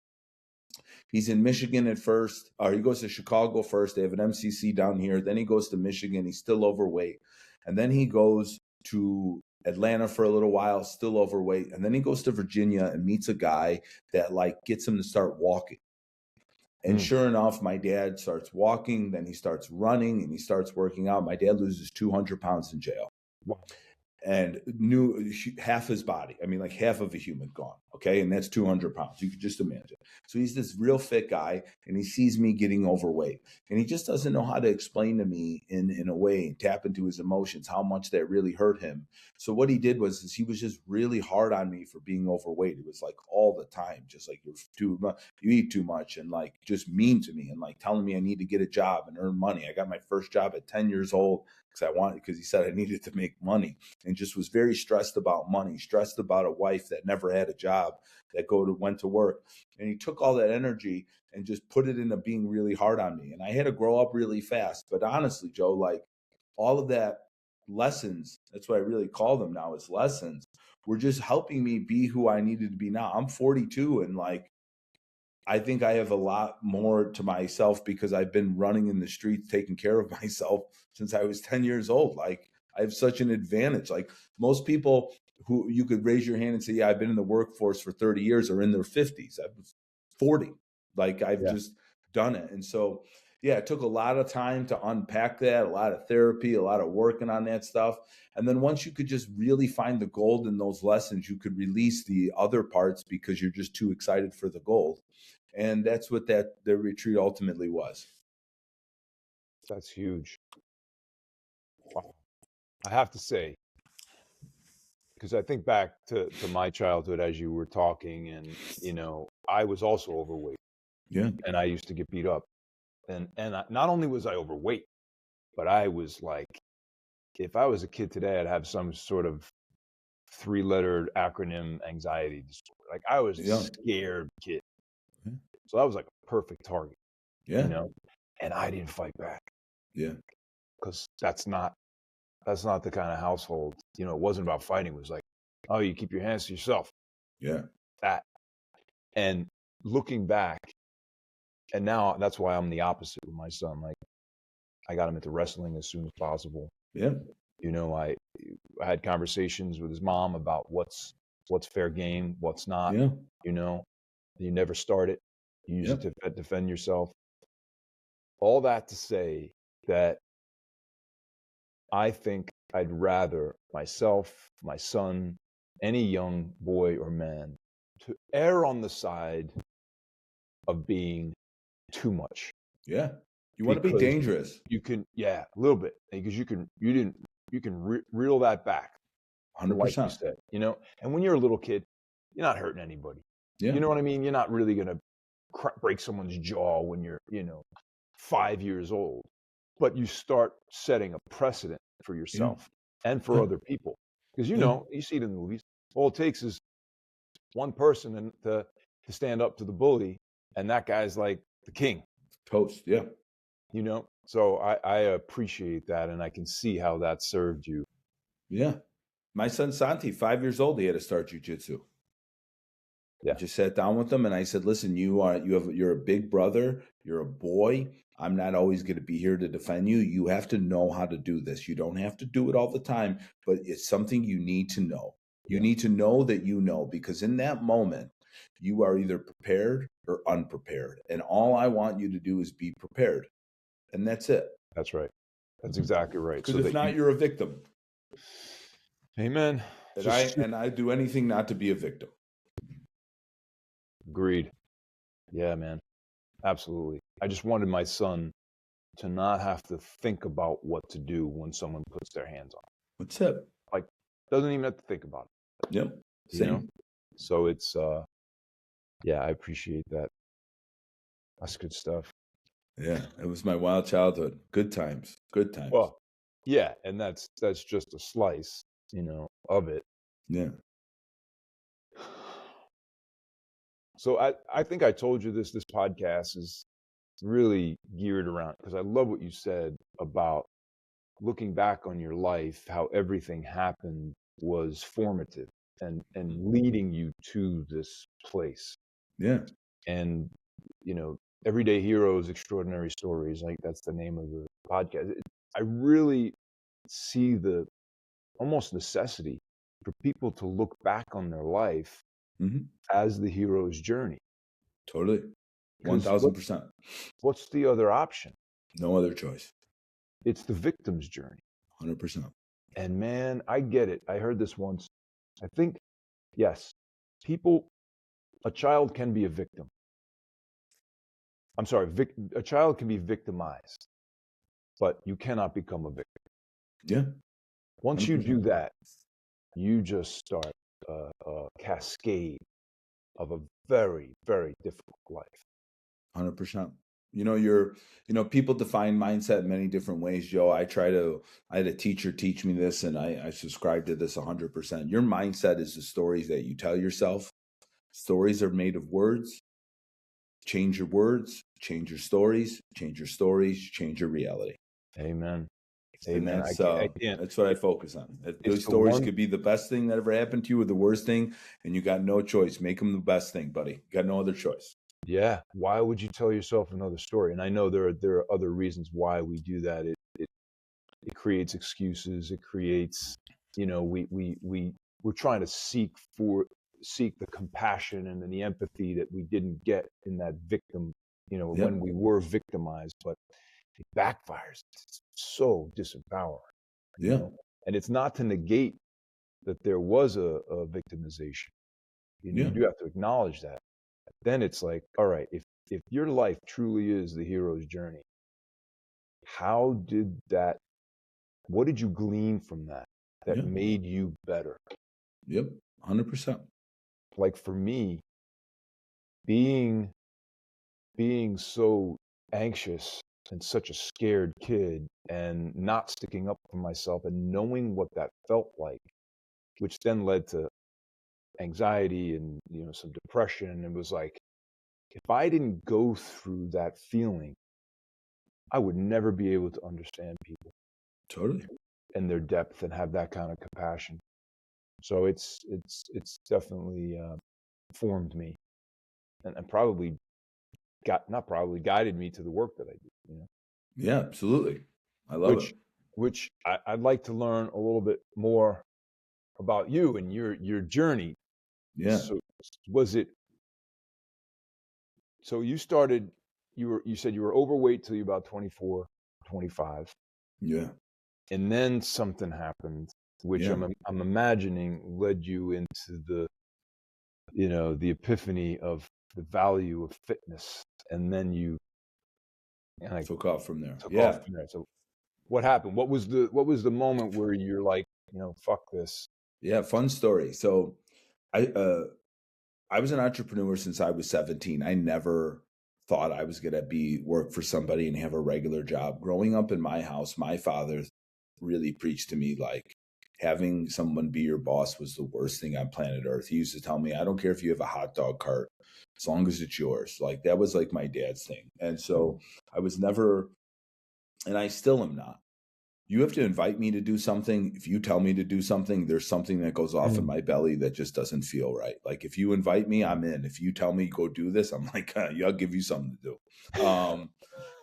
He's in Michigan at first, or he goes to Chicago first. They have an MCC down here. Then he goes to Michigan. He's still overweight. And then he goes to Atlanta for a little while, still overweight. And then he goes to Virginia and meets a guy that like gets him to start walking. And sure enough, my dad starts walking, then he starts running, and he starts working out. My dad loses 200 pounds in jail. Wow. And knew half his body. I mean, like half of a human gone. Okay. And that's 200 pounds. You could just imagine. So he's this real fit guy, and he sees me getting overweight, and he just doesn't know how to explain to me in a way and tap into his emotions, how much that really hurt him. So what he did was he was just really hard on me for being overweight. It was like all the time, just like you eat too much, and like just mean to me, and like telling me I need to get a job and earn money. I got my first job at 10 years old because he said I needed to make money, and just was very stressed about money, stressed about a wife that never had a job, that went to work. And he took all that energy and just put it into being really hard on me. And I had to grow up really fast. But honestly, Joe, like all of that lessons, that's what I really call them now, is lessons, were just helping me be who I needed to be now. I'm 42, and like I think I have a lot more to myself because I've been running in the streets, taking care of myself since I was 10 years old. Like I have such an advantage. Like most people who you could raise your hand and say, yeah, I've been in the workforce for 30 years, are in their 50s. I was 40. Like I've just done it. And so, yeah, it took a lot of time to unpack that, a lot of therapy, a lot of working on that stuff. And then once you could just really find the gold in those lessons, you could release the other parts because you're just too excited for the gold. And that's what the retreat ultimately was. That's huge. Wow. I have to say, because I think back to my childhood as you were talking, and I was also overweight. Yeah. And I used to get beat up. And not only was I overweight, but I was like, if I was a kid today, I'd have some sort of 3-letter acronym anxiety disorder. Like I was a scared kid. So that was like a perfect target. Yeah. And I didn't fight back. Yeah. Because that's not the kind of household, it wasn't about fighting. It was like, oh, you keep your hands to yourself. Yeah. That. And looking back, and now that's why I'm the opposite with my son. Like I got him into wrestling as soon as possible. Yeah. I had conversations with his mom about what's fair game, what's not. Yeah. You never start it. You use it to defend yourself. All that to say that I think I'd rather myself, my son, any young boy or man, to err on the side of being too much. Yeah. You want to be dangerous. You can, a little bit, because you can reel that back. 100%. Like you said, and when you're a little kid, you're not hurting anybody. Yeah. You know what I mean? You're not really going to break someone's jaw when you're, 5 years old, but you start setting a precedent for yourself and for other people. Because, you see it in the movies. All it takes is one person to stand up to the bully, and that guy's like the king. Toast. Yeah. So I appreciate that, and I can see how that served you. Yeah. My son Santi, 5 years old, he had to start jiu-jitsu. I just sat down with them and I said, listen, you're a big brother. You're a boy. I'm not always going to be here to defend you. You have to know how to do this. You don't have to do it all the time, but it's something you need to know. You need to know that you know, because in that moment, you are either prepared or unprepared. And all I want you to do is be prepared. And that's it. That's right. That's exactly right. Because if not, you're a victim. Amen. And I do anything not to be a victim. Agreed. Yeah, man. Absolutely. I just wanted my son to not have to think about what to do when someone puts their hands on him. What's up? Like, doesn't even have to think about it. Yep. Same. You know? So it's, yeah, I appreciate that. That's good stuff. Yeah, it was my wild childhood. Good times. Good times. Well, yeah, and that's just a slice, of it. Yeah. So I think I told you this podcast is really geared around, because I love what you said about looking back on your life, how everything happened was formative and leading you to this place. Yeah. And, Everyday Heroes, Extraordinary Stories, like that's the name of the podcast. I really see the almost necessity for people to look back on their life as the hero's journey. Totally. 1000%. What's the other option? No other choice. It's the victim's journey. 100%. And man, I get it. I heard this once. I think, yes, a child can be a victim. I'm sorry, a child can be victimized, but you cannot become a victim. Yeah. Once 100%. You do that, you just start a cascade of a very, very difficult life. 100%. People define mindset in many different ways, Joe. I had a teacher teach me this, and I subscribe to this 100%. Your mindset is the stories that you tell yourself. Stories are made of words. Change your words, change your stories, change your reality. Amen. Amen. That's what I focus on. Those stories could be the best thing that ever happened to you or the worst thing, and you got no choice. Make them the best thing, buddy. You got no other choice. Yeah. Why would you tell yourself another story? And I know there are other reasons why we do that. It creates excuses. It creates, we're trying to seek the compassion and the empathy that we didn't get in that victim, when we were victimized, but it backfires. It's so disempowering. Yeah. And it's not to negate that there was a victimization. You do have to acknowledge that. Then it's like, all right, if your life truly is the hero's journey, what did you glean from that made you better? Yep. 100%. Like for me, being so anxious and such a scared kid and not sticking up for myself and knowing what that felt like, which then led to anxiety and some depression. And it was like, if I didn't go through that feeling, I would never be able to understand people. Totally. And their depth and have that kind of compassion. So it's definitely formed me and probably guided me to the work that I do. Yeah, absolutely. I love it. Which I'd like to learn a little bit more about you and your journey. Yeah. So so you said you were overweight till you were about 24, 25. Yeah. And then something happened, which I'm imagining led you into the epiphany of the value of fitness. And then you took off from there. So what happened? What was the moment where you're like, fuck this? Yeah, fun story. So I was an entrepreneur since I was 17. I never thought I was going to work for somebody and have a regular job. Growing up in my house, my father really preached to me like having someone be your boss was the worst thing on planet Earth. He used to tell me, I don't care if you have a hot dog cart, as long as it's yours. Like that was like my dad's thing. And so I was never, and I still am not. You have to invite me to do something. If you tell me to do something, there's something that goes off in my belly that just doesn't feel right. Like if you invite me, I'm in. If you tell me go do this, I'm like, yeah, I'll give you something to do.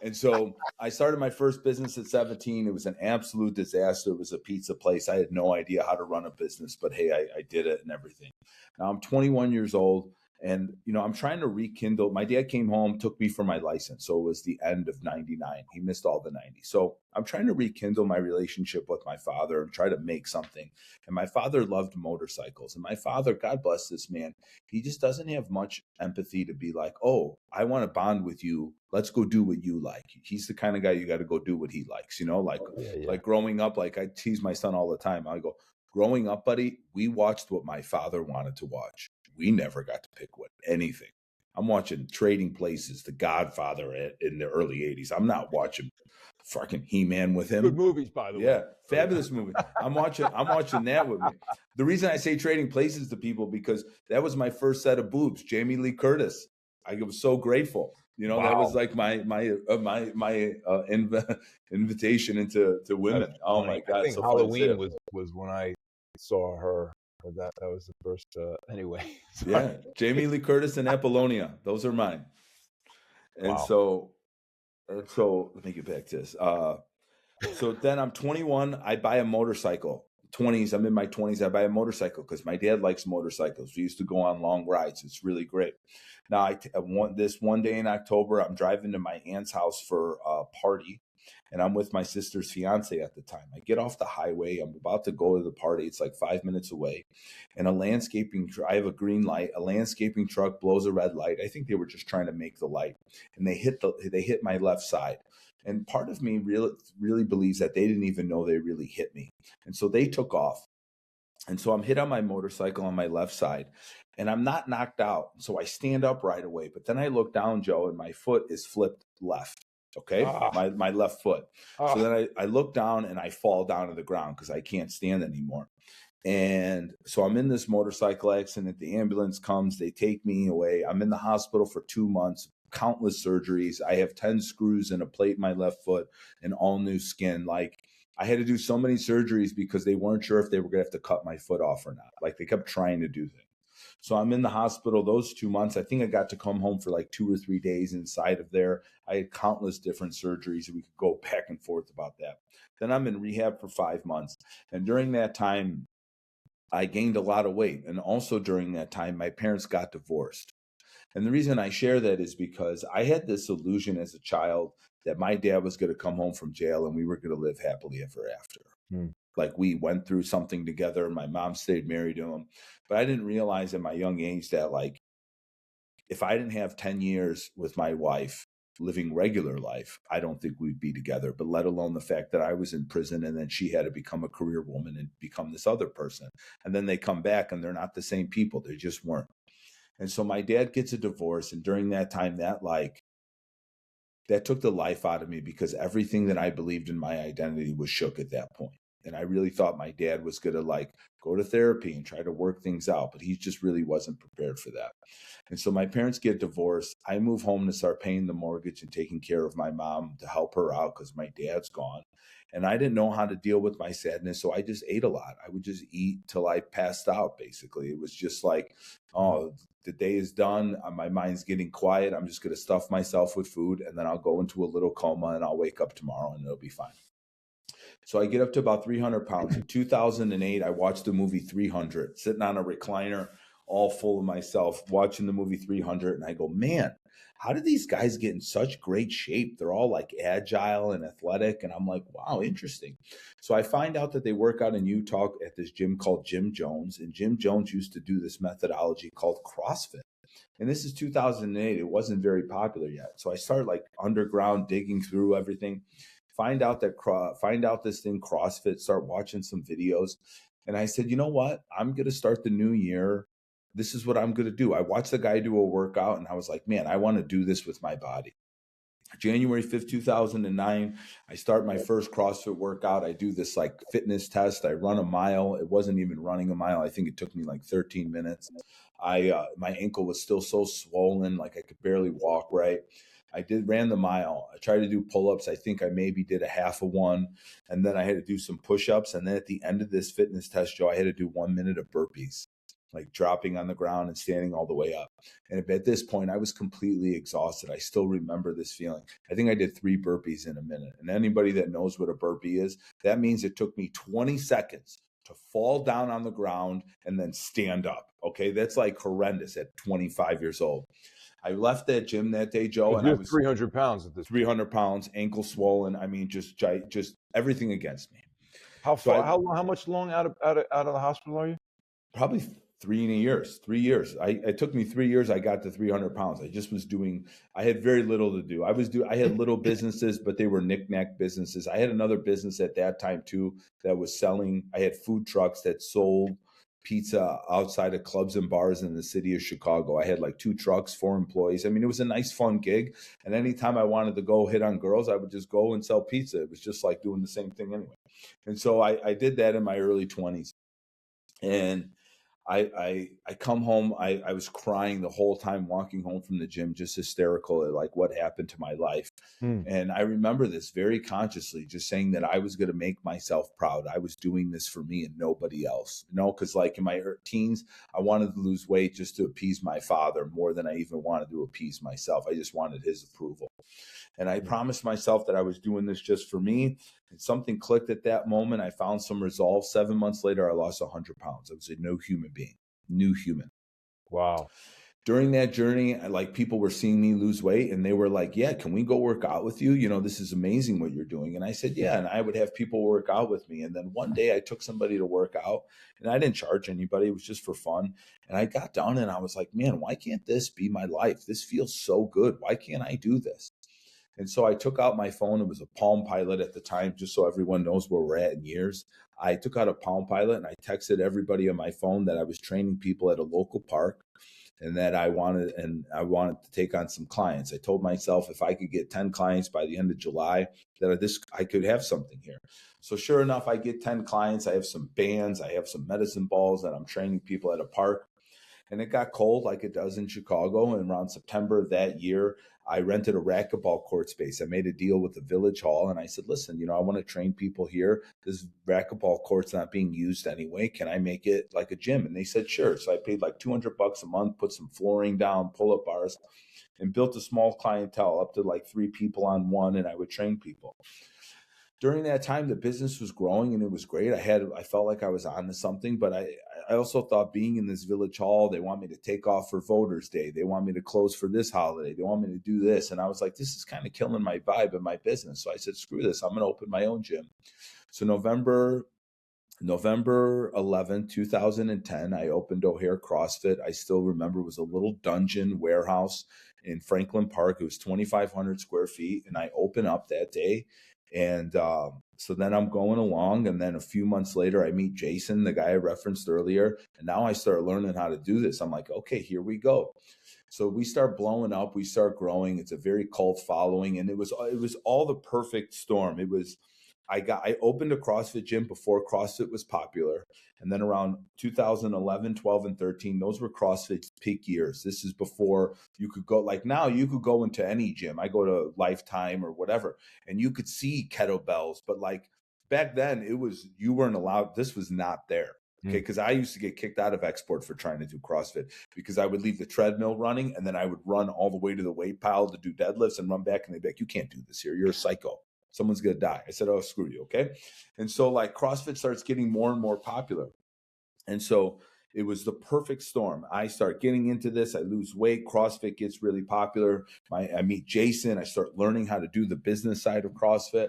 And so I started my first business at 17. It was an absolute disaster. It was a pizza place. I had no idea how to run a business, but hey, I did it and everything. Now I'm 21 years old. And, I'm trying to rekindle. My dad came home, took me for my license. So it was the end of 99. He missed all the 90s. So I'm trying to rekindle my relationship with my father and try to make something. And my father loved motorcycles. And my father, God bless this man, he just doesn't have much empathy to be like, oh, I want to bond with you. Let's go do what you like. He's the kind of guy you got to go do what he likes, like growing up, like I tease my son all the time. I go, growing up, buddy, we watched what my father wanted to watch. We never got to pick anything. I'm watching Trading Places, The Godfather in the early 80s. I'm not watching fucking He-Man with him. Good movies, by the way. Yeah, fabulous movie. I'm watching that with me. The reason I say Trading Places to people because that was my first set of boobs, Jamie Lee Curtis. I was so grateful. Wow. That was like my invitation into women. That's oh funny. my God! I think so Halloween was when I saw her. That was the first. Anyway. Yeah, Jamie Lee Curtis and Apollonia. Those are mine. And Wow. so let me get back to this. So then I'm 21. I buy a motorcycle. 20s. I'm in my 20s. I buy a motorcycle because my dad likes motorcycles. We used to go on long rides. It's really great. Now I want this one day in October. I'm driving to my aunt's house for a party. And I'm with my sister's fiance at the time. I get off the highway. I'm about to go to the party. It's like 5 minutes away. And I have a green light. A landscaping truck blows a red light. I think they were just trying to make the light. And they hit my left side. And part of me really believes that they didn't even know they really hit me. And so they took off. And so I'm hit on my motorcycle on my left side. And I'm not knocked out. So I stand up right away. But then I look down, Joe, and my foot is flipped left. Okay, my left foot. So then I look down and I fall down to the ground because I can't stand anymore. And so I'm in this motorcycle accident. The ambulance comes. They take me away. I'm in the hospital for 2 months, countless surgeries. I have 10 screws and a plate in my left foot and all new skin. Like I had to do so many surgeries because they weren't sure if they were going to have to cut my foot off or not. Like they kept trying to do things. So I'm in the hospital those 2 months. I think I got to come home for like 2 or 3 days inside of there. I had countless different surgeries. We could go back and forth about that. Then I'm in rehab for 5 months. And during that time, I gained a lot of weight. And also during that time, my parents got divorced. And the reason I share that is because I had this illusion as a child that my dad was going to come home from jail and we were going to live happily ever after. Like we went through something together and my mom stayed married to him. But I didn't realize at my young age that like, if I didn't have 10 years with my wife living regular life, I don't think we'd be together, but let alone the fact that I was in prison and then she had to become a career woman and become this other person. And then they come back and they're not the same people. They just weren't. And so my dad gets a divorce. And during that time, that took the life out of me because everything that I believed in my identity was shook at that point. And I really thought my dad was going to like go to therapy and try to work things out, but he just really wasn't prepared for that. And so my parents get divorced. I move home to start paying the mortgage and taking care of my mom to help her out because my dad's gone. And I didn't know how to deal with my sadness. So I just ate a lot. I would just eat till I passed out, basically. It was just like, oh, the day is done. My mind's getting quiet. I'm just going to stuff myself with food and then I'll go into a little coma and I'll wake up tomorrow and it'll be fine. So I get up to about 300 pounds. In 2008, I watched the movie 300, sitting on a recliner, all full of myself, watching the movie 300. And I go, man, how did these guys get in such great shape? They're all like agile and athletic. And I'm like, wow, interesting. So I find out that they work out in Utah at this gym called Jim Jones. And Jim Jones used to do this methodology called CrossFit. And this is 2008. It wasn't very popular yet. So I started like underground digging through everything. Find out this thing CrossFit, start watching some videos. And I said, you know what? I'm going to start the new year. This is what I'm going to do. I watched the guy do a workout and I was like, man, I want to do this with my body. January 5th, 2009, I start my first CrossFit workout. I do this like fitness test. I run a mile. It wasn't even running a mile. I think it took me like 13 minutes. My ankle was still so swollen, like I could barely walk right. ran the mile. I tried to do pull-ups. I think I maybe did a half of one. And then I had to do some push-ups. And then at the end of this fitness test, Joe, I had to do 1 minute of burpees, like dropping on the ground and standing all the way up. And at this point, I was completely exhausted. I still remember this feeling. I think I did 3 burpees in a minute. And anybody that knows what a burpee is, that means it took me 20 seconds to fall down on the ground and then stand up. Okay, that's like horrendous at 25 years old. I left that gym that day, Joe, and I was 300 pounds at this 300 pounds, ankle swollen. I mean, just everything against me. How much long out of the hospital are you? Probably 3 years. It took me 3 years. I got to 300 pounds. I had very little to do. I had little businesses, but they were knick-knack businesses. I had another business at that time too that was selling. I had food trucks that sold pizza outside of clubs and bars in the city of Chicago. I had like 2 trucks, 4 employees. I mean, it was a nice, fun gig. And anytime I wanted to go hit on girls, I would just go and sell pizza. It was just like doing the same thing anyway. And so I did that in my early 20s. And I come home. I was crying the whole time walking home from the gym, just hysterical at like what happened to my life. And I remember this very consciously, just saying that I was going to make myself proud. I was doing this for me and nobody else, because like in my teens, I wanted to lose weight just to appease my father more than I even wanted to appease myself. I just wanted his approval. And I promised myself that I was doing this just for me. And something clicked at that moment. I found some resolve. 7 months later, I lost 100 pounds. I was a new human. Wow. During that journey, people were seeing me lose weight and they were like, yeah, can we go work out with you? This is amazing what you're doing. And I said, yeah. And I would have people work out with me. And then one day I took somebody to work out and I didn't charge anybody. It was just for fun. And I got down and I was like, man, why can't this be my life? This feels so good. Why can't I do this? And so I took out my phone. It was a Palm Pilot at the time, just so everyone knows where we're at in years. I took out a Palm Pilot and I texted everybody on my phone that I was training people at a local park and that I wanted to take on some clients. I told myself if I could get 10 clients by the end of July, that I could have something here. So sure enough, I get 10 clients. I have some bands. I have some medicine balls that I'm training people at a park. And it got cold like it does in Chicago. And around September of that year, I rented a racquetball court space. I made a deal with the Village Hall. And I said, listen, I want to train people here. This racquetball court's not being used anyway. Can I make it like a gym? And they said, sure. So I paid like $200 a month, put some flooring down, pull-up bars, and built a small clientele up to like 3 people on one. And I would train people. During that time, the business was growing and it was great. I felt like I was on to something, but I also thought being in this Village Hall, they want me to take off for Voters Day. They want me to close for this holiday. They want me to do this. And I was like, this is kind of killing my vibe and my business. So I said, screw this. I'm going to open my own gym. So November 11, 2010, I opened O'Hare CrossFit. I still remember it was a little dungeon warehouse in Franklin Park. It was 2,500 square feet. And I opened up that day. And so then I'm going along. And then a few months later, I meet Jason, the guy I referenced earlier. And now I start learning how to do this. I'm like, okay, here we go. So we start blowing up. We start growing. It's a very cult following. And it was all the perfect storm. I opened a CrossFit gym before CrossFit was popular. And then around 2011, 12, and 13, those were CrossFit's peak years. This is before you could go, like now you could go into any gym. I go to Lifetime or whatever, and you could see kettlebells. But like back then, you weren't allowed. This was not there. Okay, because I used to get kicked out of Export for trying to do CrossFit because I would leave the treadmill running and then I would run all the way to the weight pile to do deadlifts and run back and they'd be like, you can't do this here. You're a psycho. Someone's going to die. I said, oh, screw you. Okay. And so like CrossFit starts getting more and more popular. And so it was the perfect storm. I start getting into this. I lose weight. CrossFit gets really popular. I meet Jason. I start learning how to do the business side of CrossFit.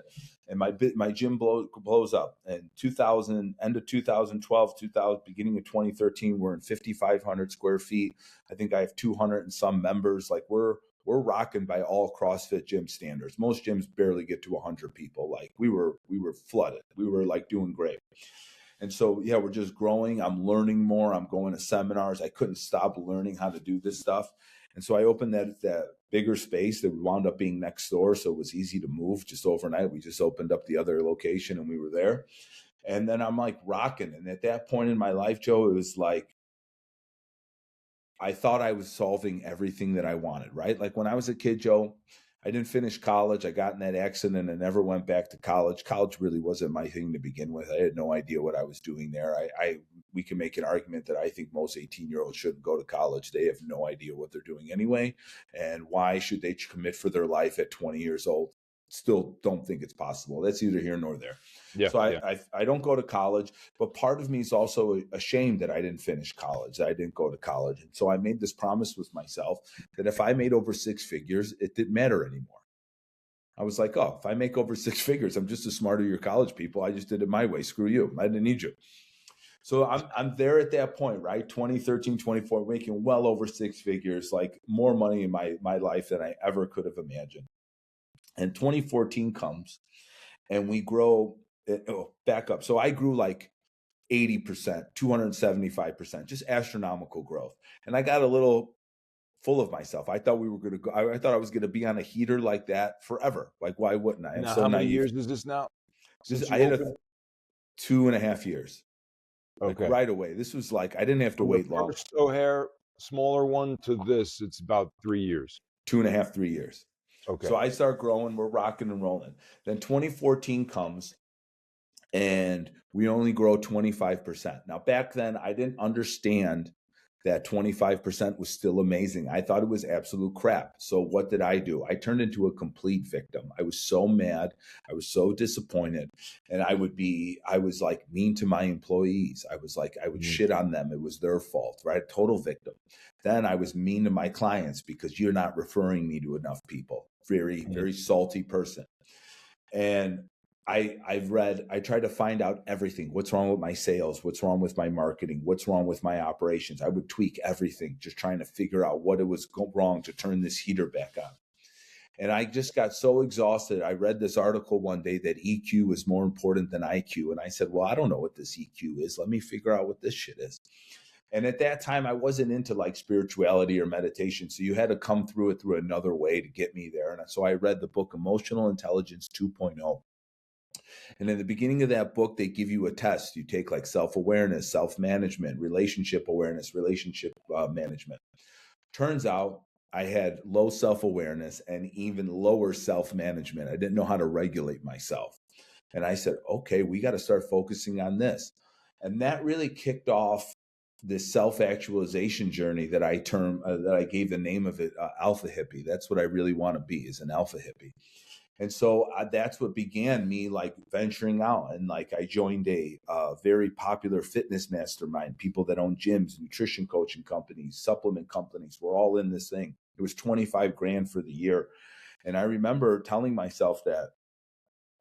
And my gym blows up. And end of 2012, beginning of 2013, we're in 5,500 square feet. I think I have 200 and some members. Like we're rocking by all CrossFit gym standards. Most gyms barely get to 100 people. Like we were flooded. We were like doing great. And so, yeah, we're just growing. I'm learning more. I'm going to seminars. I couldn't stop learning how to do this stuff. And so I opened that bigger space that wound up being next door. So it was easy to move just overnight. We just opened up the other location and we were there. And then I'm like rocking. And at that point in my life, Joe, it was like, I thought I was solving everything that I wanted, right? Like when I was a kid, Joe, I didn't finish college. I got in that accident and never went back to college. College really wasn't my thing to begin with. I had no idea what I was doing there. We can make an argument that I think most 18-year-olds shouldn't go to college. They have no idea what they're doing anyway. And why should they commit for their life at 20 years old? Still don't think it's possible. That's neither here nor there. Yeah, so I don't go to college, but part of me is also ashamed that I didn't finish college. I didn't go to college. And so I made this promise with myself that if I made over six figures, it didn't matter anymore. I was like, oh, if I make over six figures, I'm just as smart as your college people. I just did it my way. Screw you. I didn't need you. So I'm there at that point, right? 2013, 24, making well over six figures, like more money in my life than I ever could have imagined. And 2014 comes and we grow, back up. So I grew like 80%, 275%, just astronomical growth. And I got a little full of myself. I thought we were going to go, I thought I was going to be on a heater like that forever. Like, why wouldn't I? Now, how many years is this now? I had 2.5 years. Okay. Like right away. This was like, I didn't have to wait long. First O'Hare, smaller one to this, it's about 3 years. 2.5, 3 years. Okay. So I start growing, we're rocking and rolling. Then 2014 comes and we only grow 25%. Now back then I didn't understand that 25% was still amazing. I thought it was absolute crap. So what did I do? I turned into a complete victim. I was so mad. I was so disappointed. And I was like mean to my employees. I would shit on them. It was their fault, right? Total victim. Then I was mean to my clients because you're not referring me to enough people. Very, very salty person. And I tried to find out everything. What's wrong with my sales? What's wrong with my marketing? What's wrong with my operations? I would tweak everything, just trying to figure out what it was wrong to turn this heater back on. And I just got so exhausted. I read this article one day that EQ is more important than IQ. And I said, well, I don't know what this EQ is. Let me figure out what this shit is. And at that time, I wasn't into like spirituality or meditation. So you had to come through it through another way to get me there. And so I read the book Emotional Intelligence 2.0. And in the beginning of that book, they give you a test. You take like self-awareness, self-management, relationship awareness, relationship management. Turns out I had low self-awareness and even lower self-management. I didn't know how to regulate myself. And I said, okay, we got to start focusing on this. And that really kicked off this self-actualization journey that I gave the name of it, alpha hippie. That's what I really want to be, is an alpha hippie. And so that's what began me like venturing out. And like I joined a very popular fitness mastermind, people that own gyms, nutrition coaching companies, supplement companies. We're all in this thing. It was 25 grand for the year. And I remember telling myself that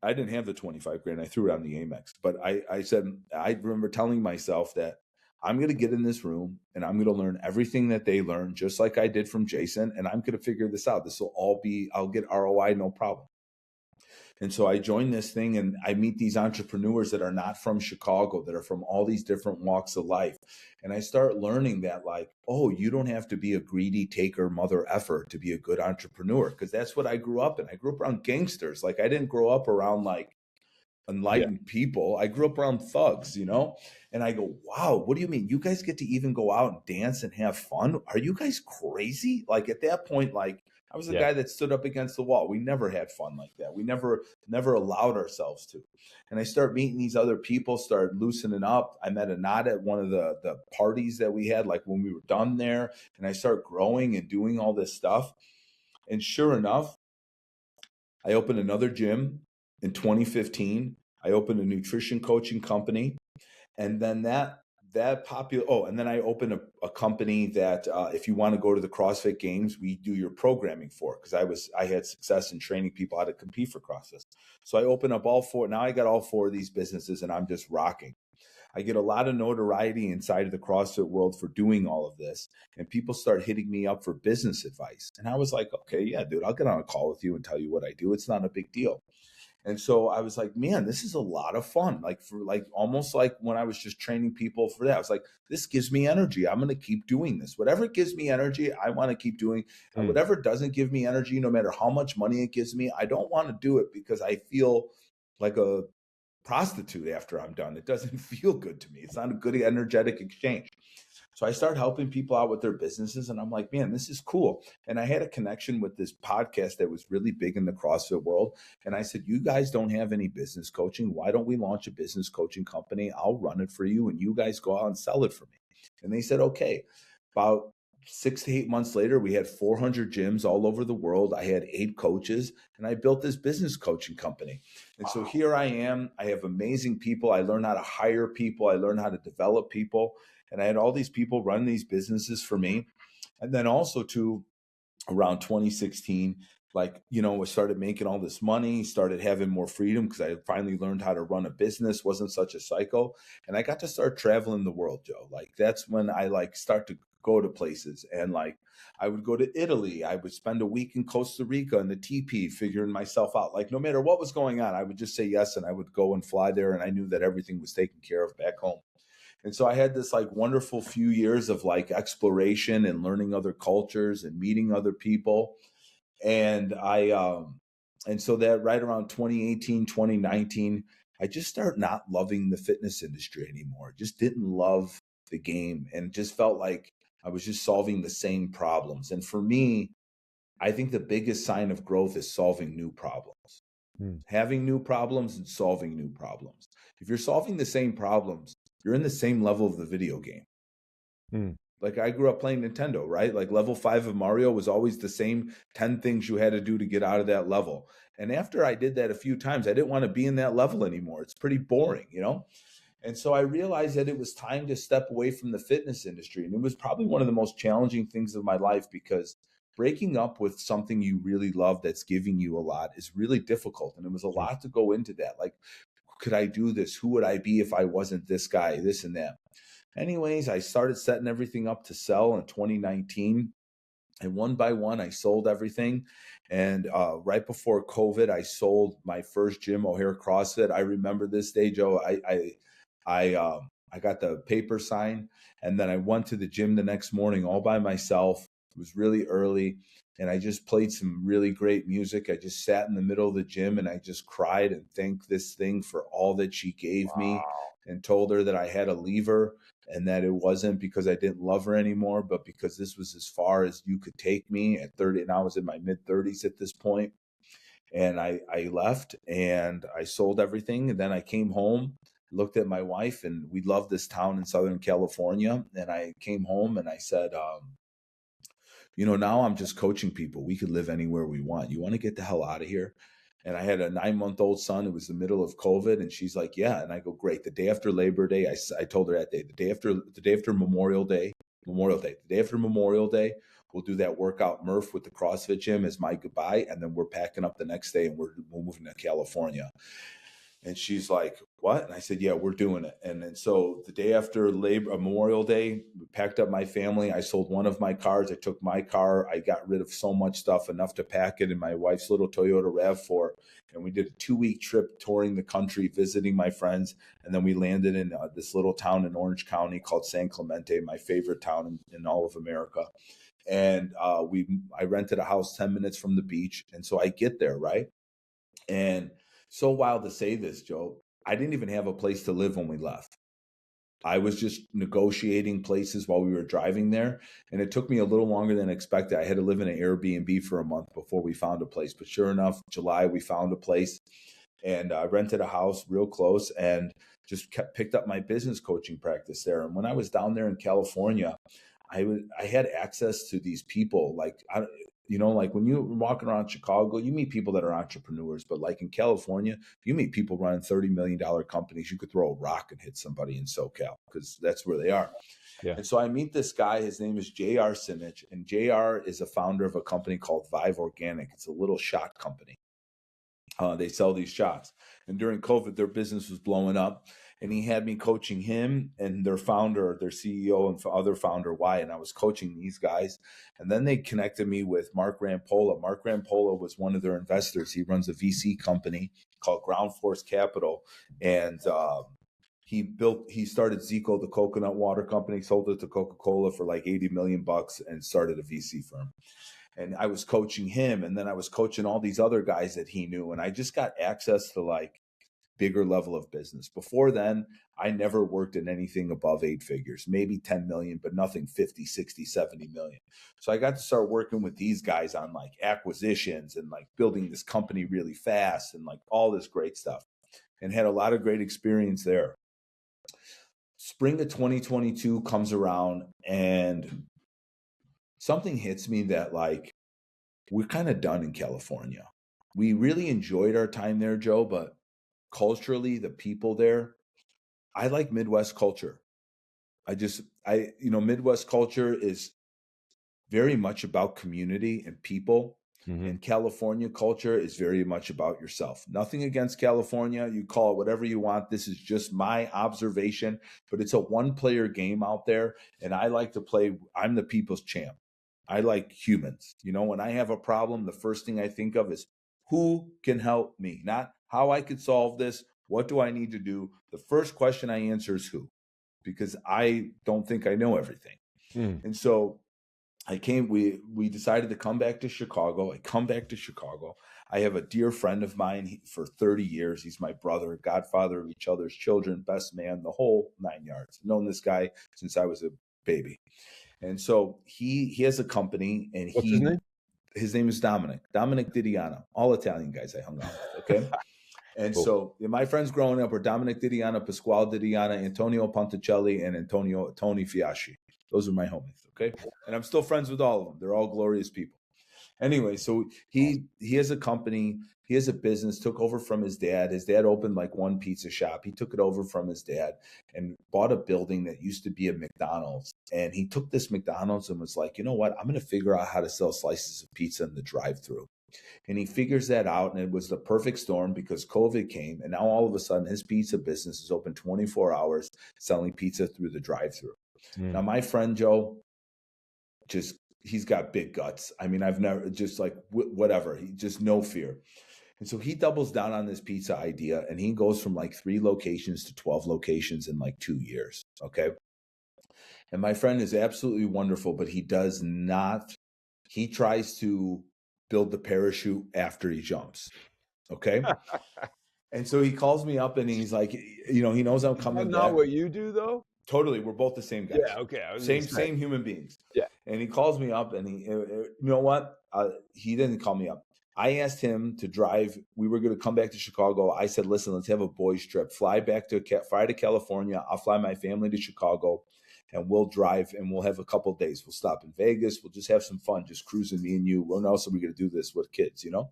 I didn't have the 25 grand. I threw it on the Amex. But I remember telling myself that I'm going to get in this room and I'm going to learn everything that they learn, just like I did from Jason. And I'm going to figure this out. I'll get ROI, no problem. And so I joined this thing and I meet these entrepreneurs that are not from Chicago, that are from all these different walks of life. And I start learning that like, oh, you don't have to be a greedy taker, mother effer to be a good entrepreneur. Because that's what I grew up in. I grew up around gangsters. Like I didn't grow up around like enlightened people. I grew up around thugs, you know? And I go, wow, what do you mean? You guys get to even go out and dance and have fun? Are you guys crazy? Like at that point, like I was the guy that stood up against the wall. We never had fun like that. We never allowed ourselves to. And I start meeting these other people, start loosening up. I met Anat at one of the parties that we had, like when we were done there. And I start growing and doing all this stuff. And sure enough, I opened another gym in 2015. I opened a nutrition coaching company. And then and then I opened a company that if you want to go to the CrossFit Games, we do your programming for, because I had success in training people how to compete for CrossFit. So I opened up all four. Now I got all four of these businesses and I'm just rocking. I get a lot of notoriety inside of the CrossFit world for doing all of this. And people start hitting me up for business advice. And I was like, okay, yeah, dude, I'll get on a call with you and tell you what I do. It's not a big deal. And so I was like, man, this is a lot of fun. Like for like almost like when I was just training people for that, I was like, this gives me energy. I'm going to keep doing this. Whatever gives me energy, I want to keep doing. And whatever doesn't give me energy, no matter how much money it gives me, I don't want to do it because I feel like a prostitute after I'm done. It doesn't feel good to me. It's not a good energetic exchange. So I started helping people out with their businesses, and I'm like, man, this is cool. And I had a connection with this podcast that was really big in the CrossFit world. And I said, you guys don't have any business coaching. Why don't we launch a business coaching company? I'll run it for you, and you guys go out and sell it for me. And they said, okay. About 6 to 8 months later, we had 400 gyms all over the world. I had 8 coaches, and I built this business coaching company. And so here I am. I have amazing people. I learned how to hire people. I learned how to develop people. And I had all these people run these businesses for me. And then also too, around 2016, like, we started making all this money, started having more freedom because I finally learned how to run a business, wasn't such a psycho. And I got to start traveling the world, Joe. Like, that's when I start to go to places. And I would go to Italy. I would spend a week in Costa Rica in the TP figuring myself out. Like, no matter what was going on, I would just say yes. And I would go and fly there. And I knew that everything was taken care of back home. And so I had this wonderful few years of exploration and learning other cultures and meeting other people. And and so that right around 2018, 2019, I just started not loving the fitness industry anymore. Just didn't love the game and just felt like I was just solving the same problems. And for me, I think the biggest sign of growth is solving new problems, having new problems and solving new problems. If you're solving the same problems, you're in the same level of the video game. Like, I grew up playing Nintendo, right? Like, level 5 of Mario was always the same 10 things you had to do to get out of that level. And after I did that a few times, I didn't want to be in that level anymore. It's pretty boring, And so I realized that it was time to step away from the fitness industry. And it was probably one of the most challenging things of my life, because breaking up with something you really love that's giving you a lot is really difficult. And it was a lot to go into that. Like, could I do this? Who would I be if I wasn't this guy, this and that? Anyways, I started setting everything up to sell in 2019. And one by one, I sold everything. And right before COVID, I sold my first gym, O'Hare CrossFit. I remember this day, Joe. I got the paper sign, and then I went to the gym the next morning all by myself. It was really early, and I just played some really great music. I just sat in the middle of the gym, and I just cried and thanked this thing for all that she gave me, and told her that I had to leave her, and that it wasn't because I didn't love her anymore, but because this was as far as you could take me at 30. And I was in my mid-30s at this point. And I left, and I sold everything. And then I came home, looked at my wife, and we loved this town in Southern California. And I came home and I said, now I'm just coaching people. We could live anywhere we want. You want to get the hell out of here? And I had a 9-month-old son. It was the middle of COVID. And she's like, yeah. And I go, great. The day after Labor Day, I told her that day, the day after Memorial Day, the day after Memorial Day, we'll do that workout Murph with the CrossFit gym as my goodbye. And then we're packing up the next day, and we're moving to California. And she's like, what? And I said, yeah, we're doing it. And then so the day after Memorial Day, we packed up my family. I sold one of my cars. I took my car. I got rid of so much stuff, enough to pack it in my wife's little Toyota RAV4. And we did a 2-week trip touring the country, visiting my friends. And then we landed in this little town in Orange County called San Clemente, my favorite town in all of America. And I rented a house 10 minutes from the beach. And so I get there, right? And so wild to say this, Joe, I didn't even have a place to live when we left. I was just negotiating places while we were driving there. And it took me a little longer than expected. I had to live in an Airbnb for a month before we found a place. But sure enough, July, we found a place, and I rented a house real close, and just picked up my business coaching practice there. And when I was down there in California, I had access to these people. Like when you're walking around Chicago, you meet people that are entrepreneurs. But like in California, you meet people running $30 million companies. You could throw a rock and hit somebody in SoCal, because that's where they are. Yeah. And so I meet this guy. His name is J.R. Simich. And J.R. is a founder of a company called Vive Organic. It's a little shot company. They sell these shots. And during COVID, their business was blowing up. And he had me coaching him and their founder, their CEO, and other founder, Wyatt. And I was coaching these guys. And then they connected me with Mark Rampolla. Mark Rampolla was one of their investors. He runs a VC company called Ground Force Capital. And he started Zico, the coconut water company, sold it to Coca-Cola for like $80 million and started a VC firm. And I was coaching him. And then I was coaching all these other guys that he knew. And I just got access to like bigger level of business. Before then, I never worked in anything above 8 figures, maybe 10 million, but nothing 50, 60, 70 million. So I got to start working with these guys on like acquisitions and like building this company really fast and like all this great stuff, and had a lot of great experience there. Spring of 2022 comes around and something hits me that like, we're kind of done in California. We really enjoyed our time there, Joe, but culturally, the people there, I like Midwest culture. Midwest culture is very much about community and people. Mm-hmm. And California culture is very much about yourself. Nothing against California. You call it whatever you want. This is just my observation, but it's a one-player game out there. And I like to play, I'm the people's champ. I like humans. You know, when I have a problem, the first thing I think of is who can help me, not how I could solve this. What do I need to do? The first question I answer is who, because I don't think I know everything. And so we decided to come back to Chicago. I come back to Chicago. I have a dear friend of mine for 30 years. He's my brother, godfather of each other's children, best man, the whole 9 yards. I've known this guy since I was a baby. And so he has a company, and What's his name? His name is Dominic Didiano. All Italian guys I hung out with, okay? And Cool. So my friends growing up were Dominic Didiano, Pasquale Didiano, Antonio Ponticelli, and Tony Fiasci. Those are my homies, okay? And I'm still friends with all of them. They're all glorious people. Anyway, so he has a company, he has a business, took over from his dad. His dad opened like one pizza shop. He took it over from his dad and bought a building that used to be a McDonald's. And he took this McDonald's and was like, you know what? I'm going to figure out how to sell slices of pizza in the drive-thru. And he figures that out, and it was the perfect storm because COVID came, and now all of a sudden his pizza business is open 24 hours selling pizza through the drive-thru. Now, my friend Joe, he's got big guts. I mean, I've never just like whatever. He just no fear. And so he doubles down on this pizza idea, and he goes from like 3 locations to 12 locations in like 2 years. Okay. And my friend is absolutely wonderful, but he tries to build the parachute after he jumps. Okay. And so he calls me up and he's like, you know, he knows I'm coming back. Not what you do though? Totally. We're both the same guys. Yeah. Okay. Same human beings. Yeah. And he calls me up and you know what? He didn't call me up. I asked him to drive. We were going to come back to Chicago. I said, listen, let's have a boys trip. Fly to California. I'll fly my family to Chicago and we'll drive and we'll have a couple of days. We'll stop in Vegas. We'll just have some fun, just cruising, me and you. When else are we going to do this with kids, you know?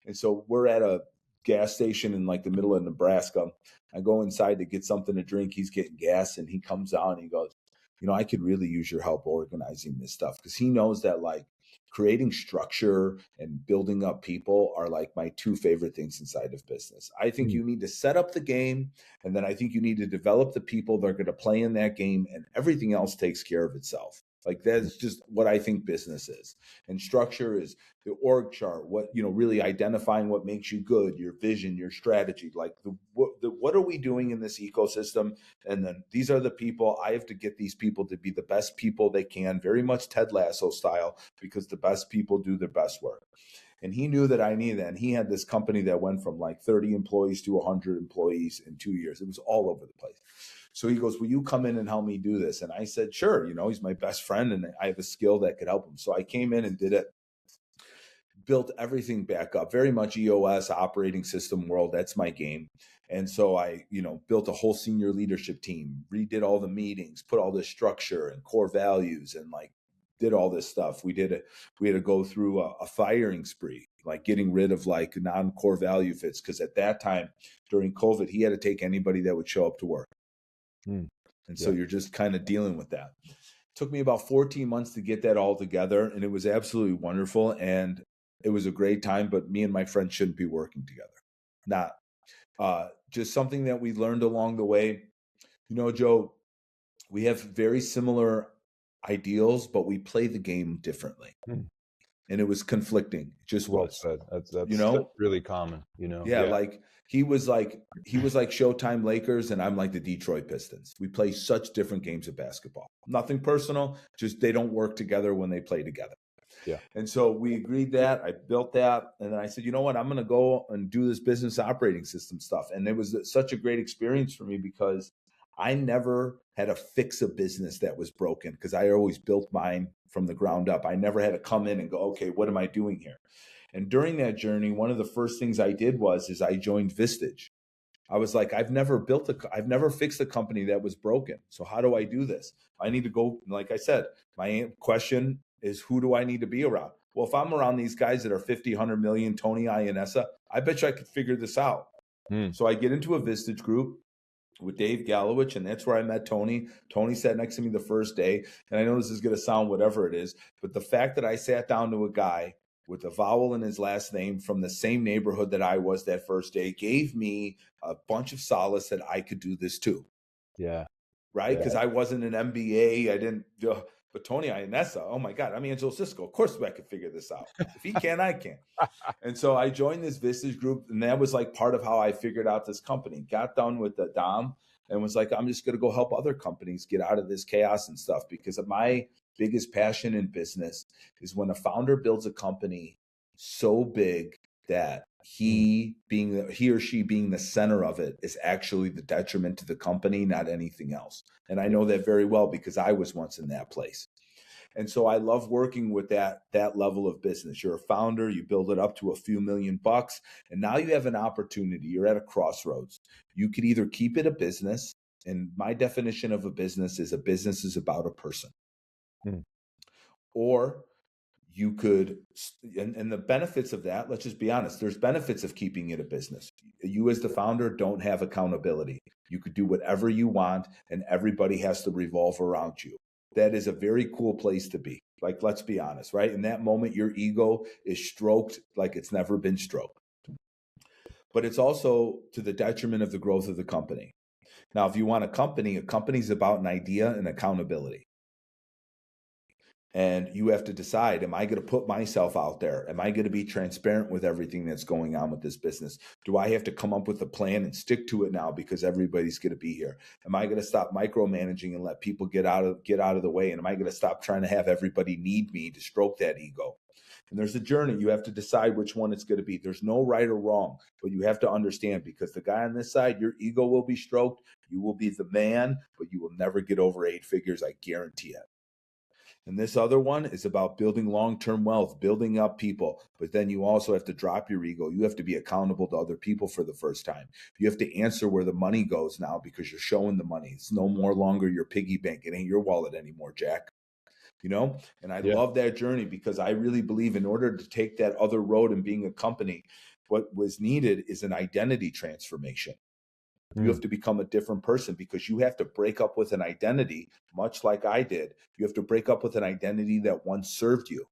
And so we're at a gas station in like the middle of Nebraska. I go inside to get something to drink. He's getting gas and he comes out and he goes, you know, I could really use your help organizing this stuff, because he knows that like creating structure and building up people are like my 2 favorite things inside of business. I think you need to set up the game, and then I think you need to develop the people that are going to play in that game, and everything else takes care of itself. Like that's just what I think business is. And structure is the org chart, what, you know, really identifying what makes you good, your vision, your strategy, like what are we doing in this ecosystem? And then these are the people. I have to get these people to be the best people they can, very much Ted Lasso style, because the best people do their best work. And he knew that I needed that. And he had this company that went from like 30 employees to 100 employees in 2 years. It was all over the place. So he goes, will you come in and help me do this? And I said, sure. You know, he's my best friend and I have a skill that could help him. So I came in and did it, built everything back up, very much EOS, operating system world. That's my game. And so I, you know, built a whole senior leadership team, redid all the meetings, put all this structure and core values, and like did all this stuff. We had to go through a firing spree, like getting rid of like non-core value fits. Because at that time during COVID, he had to take anybody that would show up to work. And so you're just kind of dealing with that. It took me about 14 months to get that all together, and it was absolutely wonderful. And it was a great time, but me and my friend shouldn't be working together. Not just something that we learned along the way. You know, Joe, we have very similar ideals, but we play the game differently. And it was conflicting. It just was. Said. That's you know, really common, you know? Yeah. Like he was like Showtime Lakers and I'm like the Detroit Pistons. We play such different games of basketball. Nothing personal, just they don't work together when they play together. Yeah. And so we agreed that. I built that. And then I said, you know what? I'm going to go and do this business operating system stuff. And it was such a great experience for me because I never had to fix a business that was broken because I always built mine from the ground up. I never had to come in and go, okay, what am I doing here? And during that journey, one of the first things I did is I joined Vistage. I was like, I've never fixed a company that was broken. So how do I do this? I need to go, like I said, my question is, who do I need to be around? Well, if I'm around these guys that are 50, 100 million, Tony Iannessa, I bet you I could figure this out. So I get into a Vistage group with Dave Gallowich, and that's where I met Tony. Tony sat next to me the first day, and I know this is going to sound whatever it is, but the fact that I sat down to a guy with a vowel in his last name from the same neighborhood that I was that first day gave me a bunch of solace that I could do this too. Yeah. Right? Because I wasn't an MBA. I didn't, but Tony Iannessa, oh my God, I'm Angelo Sisco. Of course I could figure this out. If he can, I can. And so I joined this Vistage group, and that was like part of how I figured out this company. Got done with the Dom and was like, I'm just going to go help other companies get out of this chaos and stuff, because of my biggest passion in business is when a founder builds a company so big that he or she being the center of it is actually the detriment to the company, not anything else. And I know that very well because I was once in that place. And so I love working with that level of business. You're a founder, you build it up to a few $1,000,000, and now you have an opportunity. You're at a crossroads. You could either keep it a business, and my definition of a business is about a person. Or you could, and the benefits of that, let's just be honest, there's benefits of keeping it a business. You as the founder don't have accountability. You could do whatever you want, and everybody has to revolve around you. That is a very cool place to be. Like, let's be honest, right? In that moment, your ego is stroked like it's never been stroked. But it's also to the detriment of the growth of the company. Now, if you want a company's about an idea and accountability. And you have to decide, am I going to put myself out there? Am I going to be transparent with everything that's going on with this business? Do I have to come up with a plan and stick to it now because everybody's going to be here? Am I going to stop micromanaging and let people get out of the way? And am I going to stop trying to have everybody need me to stroke that ego? And there's a journey. You have to decide which one it's going to be. There's no right or wrong, but you have to understand, because the guy on this side, your ego will be stroked. You will be the man, but you will never get over 8 figures. I guarantee it. And this other one is about building long-term wealth, building up people. But then you also have to drop your ego. You have to be accountable to other people for the first time. You have to answer where the money goes now, because you're showing the money. It's no more longer your piggy bank. It ain't your wallet anymore, Jack. And I love that journey, because I really believe in order to take that other road and being a company, what was needed is an identity transformation. You have to become a different person, because you have to break up with an identity, much like I did. You have to break up with an identity that once served you.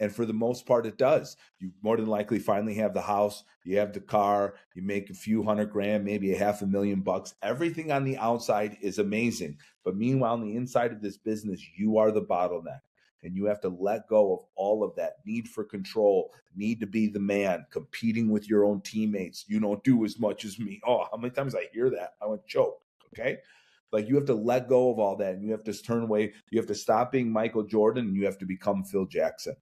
And for the most part, it does. You more than likely finally have the house, you have the car, you make a few $100,000, maybe $500,000. Everything on the outside is amazing. But meanwhile, on the inside of this business, you are the bottleneck. And you have to let go of all of that need for control, need to be the man, competing with your own teammates. You don't do as much as me. Oh, how many times I hear that? I want to choke. Okay. Like, you have to let go of all that, and you have to turn away. You have to stop being Michael Jordan, and you have to become Phil Jackson.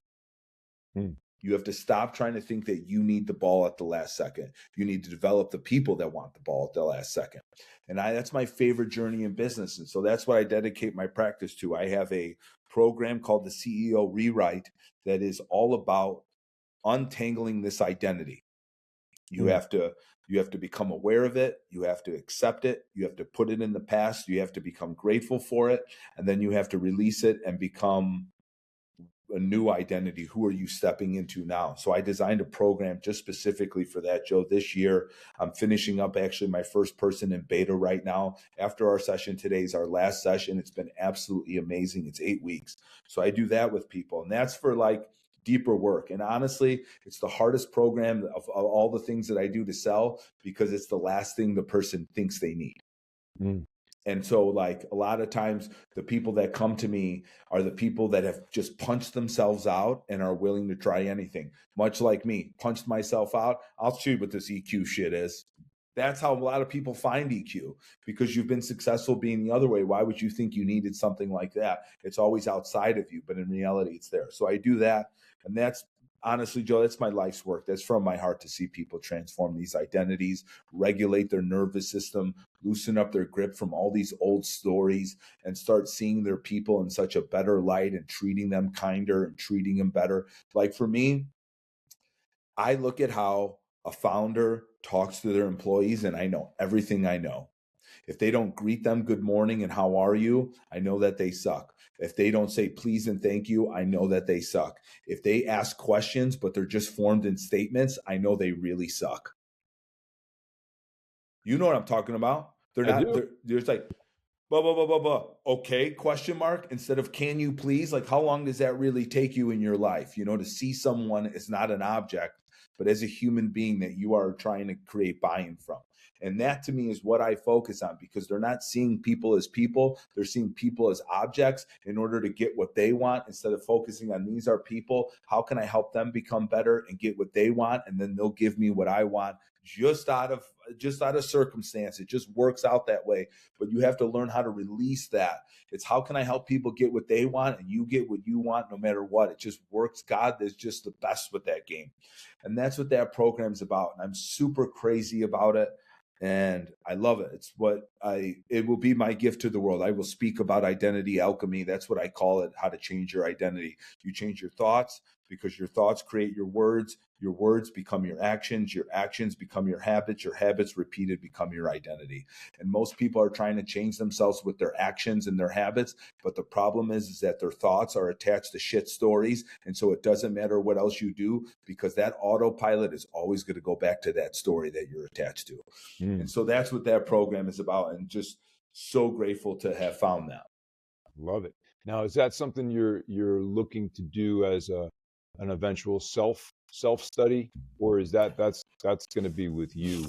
You have to stop trying to think that you need the ball at the last second. You need to develop the people that want the ball at the last second. And that's my favorite journey in business. And so that's what I dedicate my practice to. I have a program called the CEO Rewrite that is all about untangling this identity. You have to become aware of it. You have to accept it. You have to put it in the past. You have to become grateful for it. And then you have to release it and become a new identity. Who are you stepping into now? So I designed a program just specifically for that, Joe. This year, I'm finishing up actually my first person in beta right now. After our session today is our last session. It's been absolutely amazing. It's 8 weeks. So I do that with people, and that's for like deeper work. And honestly, it's the hardest program of all the things that I do to sell, because it's the last thing the person thinks they need. And so, like, a lot of times the people that come to me are the people that have just punched themselves out and are willing to try anything. Much like me, punched myself out. I'll show you what this EQ shit is. That's how a lot of people find EQ, because you've been successful being the other way. Why would you think you needed something like that? It's always outside of you, but in reality, it's there. So I do that. And that's honestly, Joe, that's my life's work. That's from my heart to see people transform these identities, regulate their nervous system, loosen up their grip from all these old stories, and start seeing their people in such a better light and treating them kinder and treating them better. Like for me, I look at how a founder talks to their employees, and I know everything I know. If they don't greet them good morning and how are you, I know that they suck. If they don't say please and thank you, I know that they suck. If they ask questions, but they're just formed in statements, I know they really suck. You know what I'm talking about? They're not, they're just like, blah, blah, blah, blah, blah. Okay, question mark, instead of can you please? Like, how long does that really take you in your life? You know, to see someone as not an object, but as a human being that you are trying to create buy-in from. And that to me is what I focus on, because they're not seeing people as people. They're seeing people as objects in order to get what they want, instead of focusing on these are people. How can I help them become better and get what they want? And then they'll give me what I want just out of circumstance. It just works out that way. But you have to learn how to release that. It's how can I help people get what they want and you get what you want no matter what. It just works. God is just the best with that game. And that's what that program's about. And I'm super crazy about it. And I love it. It will be my gift to the world. I will speak about identity alchemy. That's what I call it, how to change your identity. You change your thoughts, because your thoughts create your words become your actions become your habits repeated become your identity. And most people are trying to change themselves with their actions and their habits, but the problem is that their thoughts are attached to shit stories, and so it doesn't matter what else you do, because that autopilot is always going to go back to that story that you're attached to. And so that's what that program is about, and just so grateful to have found that. Love it. Now, is that something you're looking to do as an eventual self study, or is that's going to be with you?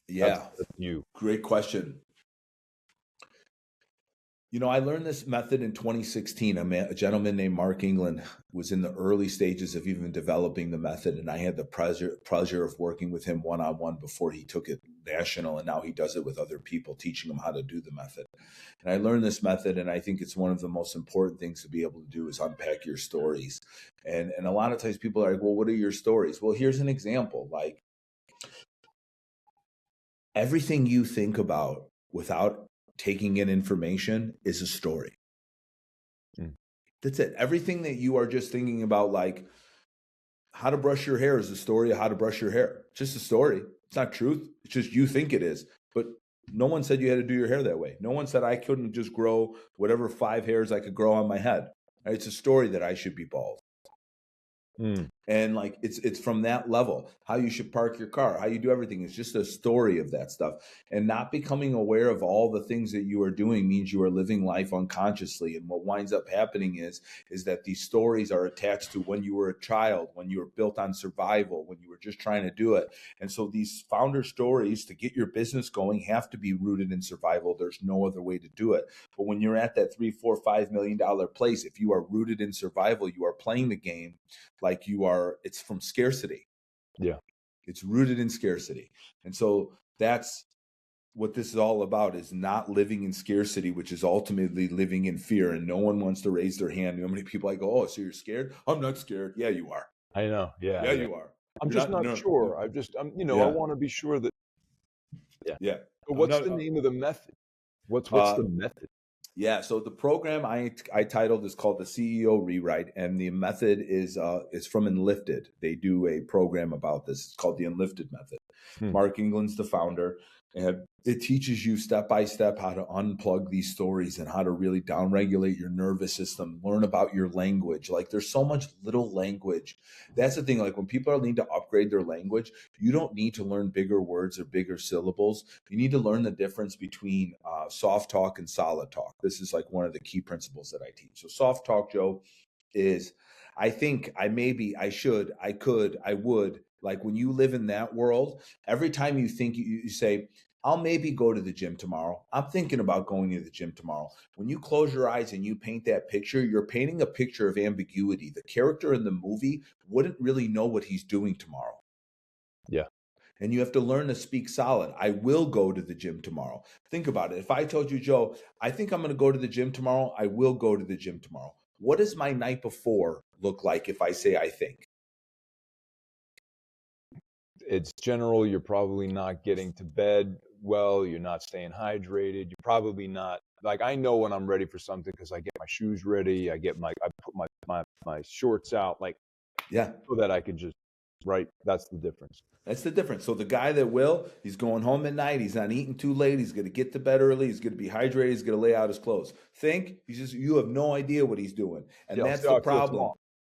Yeah, that's you. Great question. You know, I learned this method in 2016. A gentleman named Mark England was in the early stages of even developing the method, and I had the pleasure of working with him one-on-one before he took it national, and now he does it with other people, teaching them how to do the method. And I learned this method, and I think it's one of the most important things to be able to do is unpack your stories. And a lot of times people are like, well, what are your stories? Well, here's an example. Like, everything you think about without taking in information is a story. That's it. Everything that you are just thinking about, like how to brush your hair, is a story of how to brush your hair. It's just a story. It's not truth. It's just you think it is. But no one said you had to do your hair that way. No one said I couldn't just grow whatever 5 hairs I could grow on my head. It's a story that I should be bald. And like it's from that level, how you should park your car, how you do everything. It's just a story of that stuff. And not becoming aware of all the things that you are doing means you are living life unconsciously. And what winds up happening is that these stories are attached to when you were a child, when you were built on survival, when you were just trying to do it. And so these founder stories to get your business going have to be rooted in survival. There's no other way to do it. But when you're at that $3, $4, $5 million place, if you are rooted in survival, you are playing the game like you are. It's from scarcity. Yeah. It's rooted in scarcity. And so that's what this is all about, is not living in scarcity, which is ultimately living in fear. And no one wants to raise their hand. You know how many people I go, oh, so you're scared? I'm not scared. Yeah, you are. I know. Yeah. You are. I'm just not sure. I want to be sure that. Yeah. But what's the name of the method? What's the method? Yeah, so the program I titled is called the CEO Rewrite, and the method is from Enlifted. They do a program about this. It's called the Enlifted Method. Mark England's the founder, and it teaches you step by step how to unplug these stories and how to really downregulate your nervous system, learn about your language. Like, there's so much little language. That's the thing. Like, when people need to upgrade their language, you don't need to learn bigger words or bigger syllables. You need to learn the difference between soft talk and solid talk. This is like one of the key principles that I teach. So soft talk, Joe, is I think, I maybe, I should, I could, I would. Like, when you live in that world, every time you think, you say, I'll maybe go to the gym tomorrow. I'm thinking about going to the gym tomorrow. When you close your eyes and you paint that picture, you're painting a picture of ambiguity. The character in the movie wouldn't really know what he's doing tomorrow. Yeah. And you have to learn to speak solid. I will go to the gym tomorrow. Think about it. If I told you, Joe, I think I'm going to go to the gym tomorrow, I will go to the gym tomorrow. What does my night before look like if I say I think? It's general. You're probably not getting to bed well. You're not staying hydrated. You're probably not, like, I know when I'm ready for something because I get my shoes ready. I put my shorts out, like, Yeah. so that I can just, right. That's the difference. That's the difference. So the guy that will, he's going home at night. He's not eating too late. He's going to get to bed early. He's going to be hydrated. He's going to lay out his clothes. You have no idea what he's doing. And Yeah, I'll that's see how the I feel problem. tomorrow.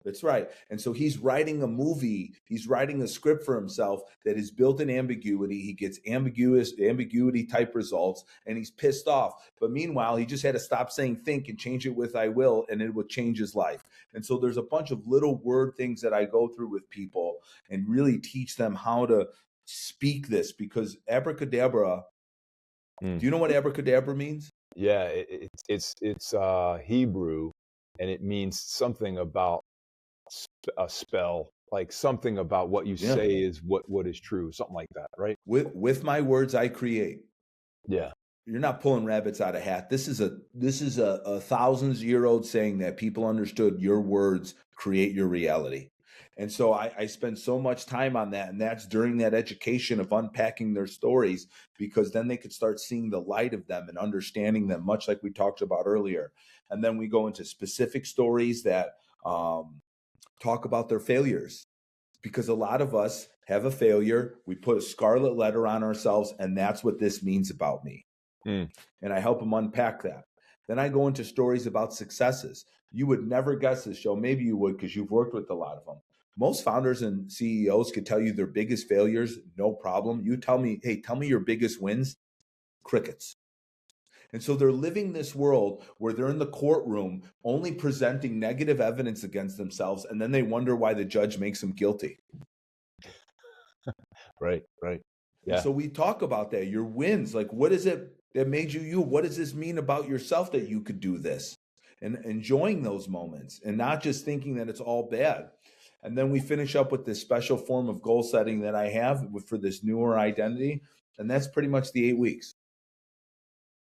That's right. And so he's writing a movie. He's writing a script for himself that is built in ambiguity. He gets ambiguity type results, and he's pissed off. But meanwhile, he just had to stop saying think and change it with I will, and it would change his life. And so there's a bunch of little word things that I go through with people and really teach them how to speak this, because abracadabra. Do you know what abracadabra means? Yeah, it's Hebrew, and it means something about a spell, like something about what you Yeah. say is what is true, something like that, right? With my words I create. Yeah. You're not pulling rabbits out of hat. This is a thousands-year-old saying that people understood your words create your reality. And so I spend so much time on that, and that's during that education of unpacking their stories, because then they could start seeing the light of them and understanding them, much like we talked about earlier. And then we go into specific stories that talk about their failures, because a lot of us have a failure. We put a scarlet letter on ourselves, and that's what this means about me. And I help them unpack that. Then I go into stories about successes. You would never guess this, Joe. Maybe you would, because you've worked with a lot of them. Most founders and CEOs could tell you their biggest failures, no problem. You tell me, hey, tell me your biggest wins, crickets. And so they're living this world where they're in the courtroom only presenting negative evidence against themselves, and then they wonder why the judge makes them guilty. Right. Yeah. And so we talk about that, your wins. Like, what is it that made you you? What does this mean about yourself that you could do this? And enjoying those moments and not just thinking that it's all bad. And then we finish up with this special form of goal setting that I have for this newer identity. And that's pretty much the 8 weeks.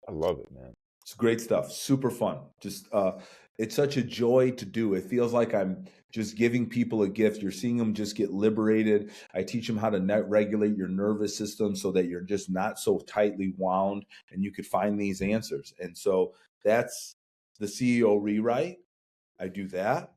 I love it, man. It's great stuff. Super fun. Just it's such a joy to do. It feels like I'm just giving people a gift. You're seeing them just get liberated. I teach them how to regulate your nervous system so that you're just not so tightly wound, and you could find these answers. And so that's the CEO rewrite. I do that.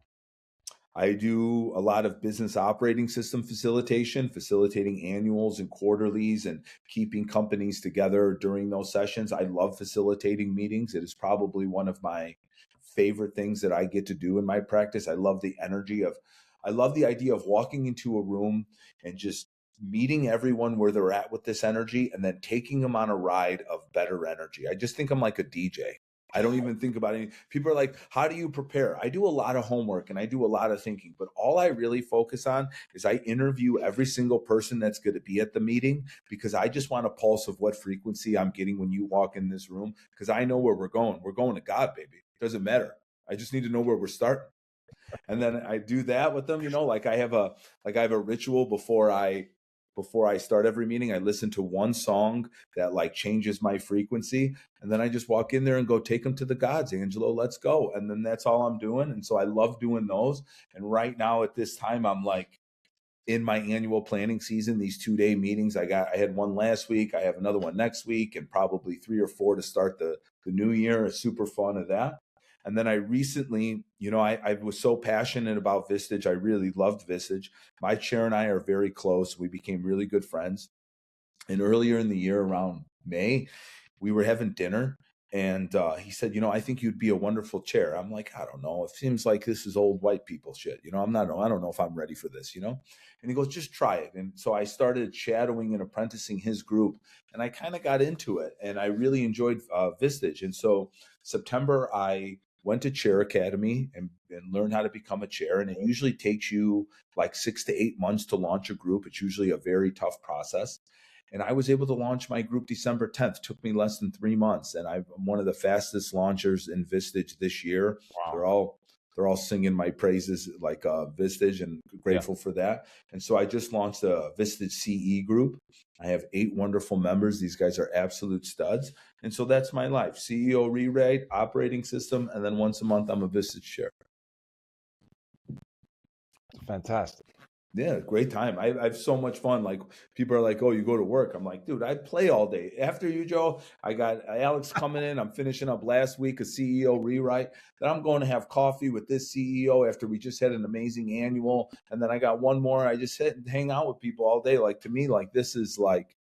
I do a lot of business operating system facilitating annuals and quarterlies and keeping companies together during those sessions. I love facilitating meetings. It is probably one of my favorite things that I get to do in my practice. I love the idea of walking into a room and just meeting everyone where they're at with this energy and then taking them on a ride of better energy. I just think I'm like a DJ. I don't even think about anything. People are like, how do you prepare? I do a lot of homework and I do a lot of thinking, but all I really focus on is I interview every single person that's going to be at the meeting, because I just want a pulse of what frequency I'm getting when you walk in this room, because I know where we're going. We're going to God, baby. It doesn't matter. I just need to know where we're starting. And then I do that with them, like I have a ritual before I start every meeting. I listen to one song that like changes my frequency, and then I just walk in there and go take them to the gods. Angelo, let's go. And then that's all I'm doing. And so I love doing those. And right now at this time, I'm like in my annual planning season, these 2-day meetings. I had one last week. I have another one next week, and probably 3 or 4 to start the new year. It's super fun of that. And then I recently, I was so passionate about Vistage. I really loved Vistage. My chair and I are very close. We became really good friends. And earlier in the year, around May, we were having dinner, and he said, I think you'd be a wonderful chair. I'm like, I don't know. It seems like this is old white people shit. I don't know if I'm ready for this, And he goes, just try it. And so I started shadowing and apprenticing his group, and I kind of got into it, and I really enjoyed Vistage. And so September, I went to Chair Academy and learned how to become a chair. And it usually takes you like 6 to 8 months to launch a group. It's usually a very tough process. And I was able to launch my group December 10th. It took me less than 3 months. And I'm one of the fastest launchers in Vistage this year. Wow. They're all they're all singing my praises like Vistage, and grateful for that. And so I just launched a Vistage CE group. I have 8 wonderful members. These guys are absolute studs. And so that's my life: CEO, rewrite, operating system, and then once a month I'm a Vistage share. Fantastic. Yeah, great time. I have so much fun. Like, people are like, "Oh, you go to work?" I'm like, "Dude, I play all day." After you, Joe, I got Alex coming in. I'm finishing up last week a CEO rewrite. Then I'm going to have coffee with this CEO after we just had an amazing annual. And then I got one more. I just sit and hang out with people all day. Like, to me, like, this is like,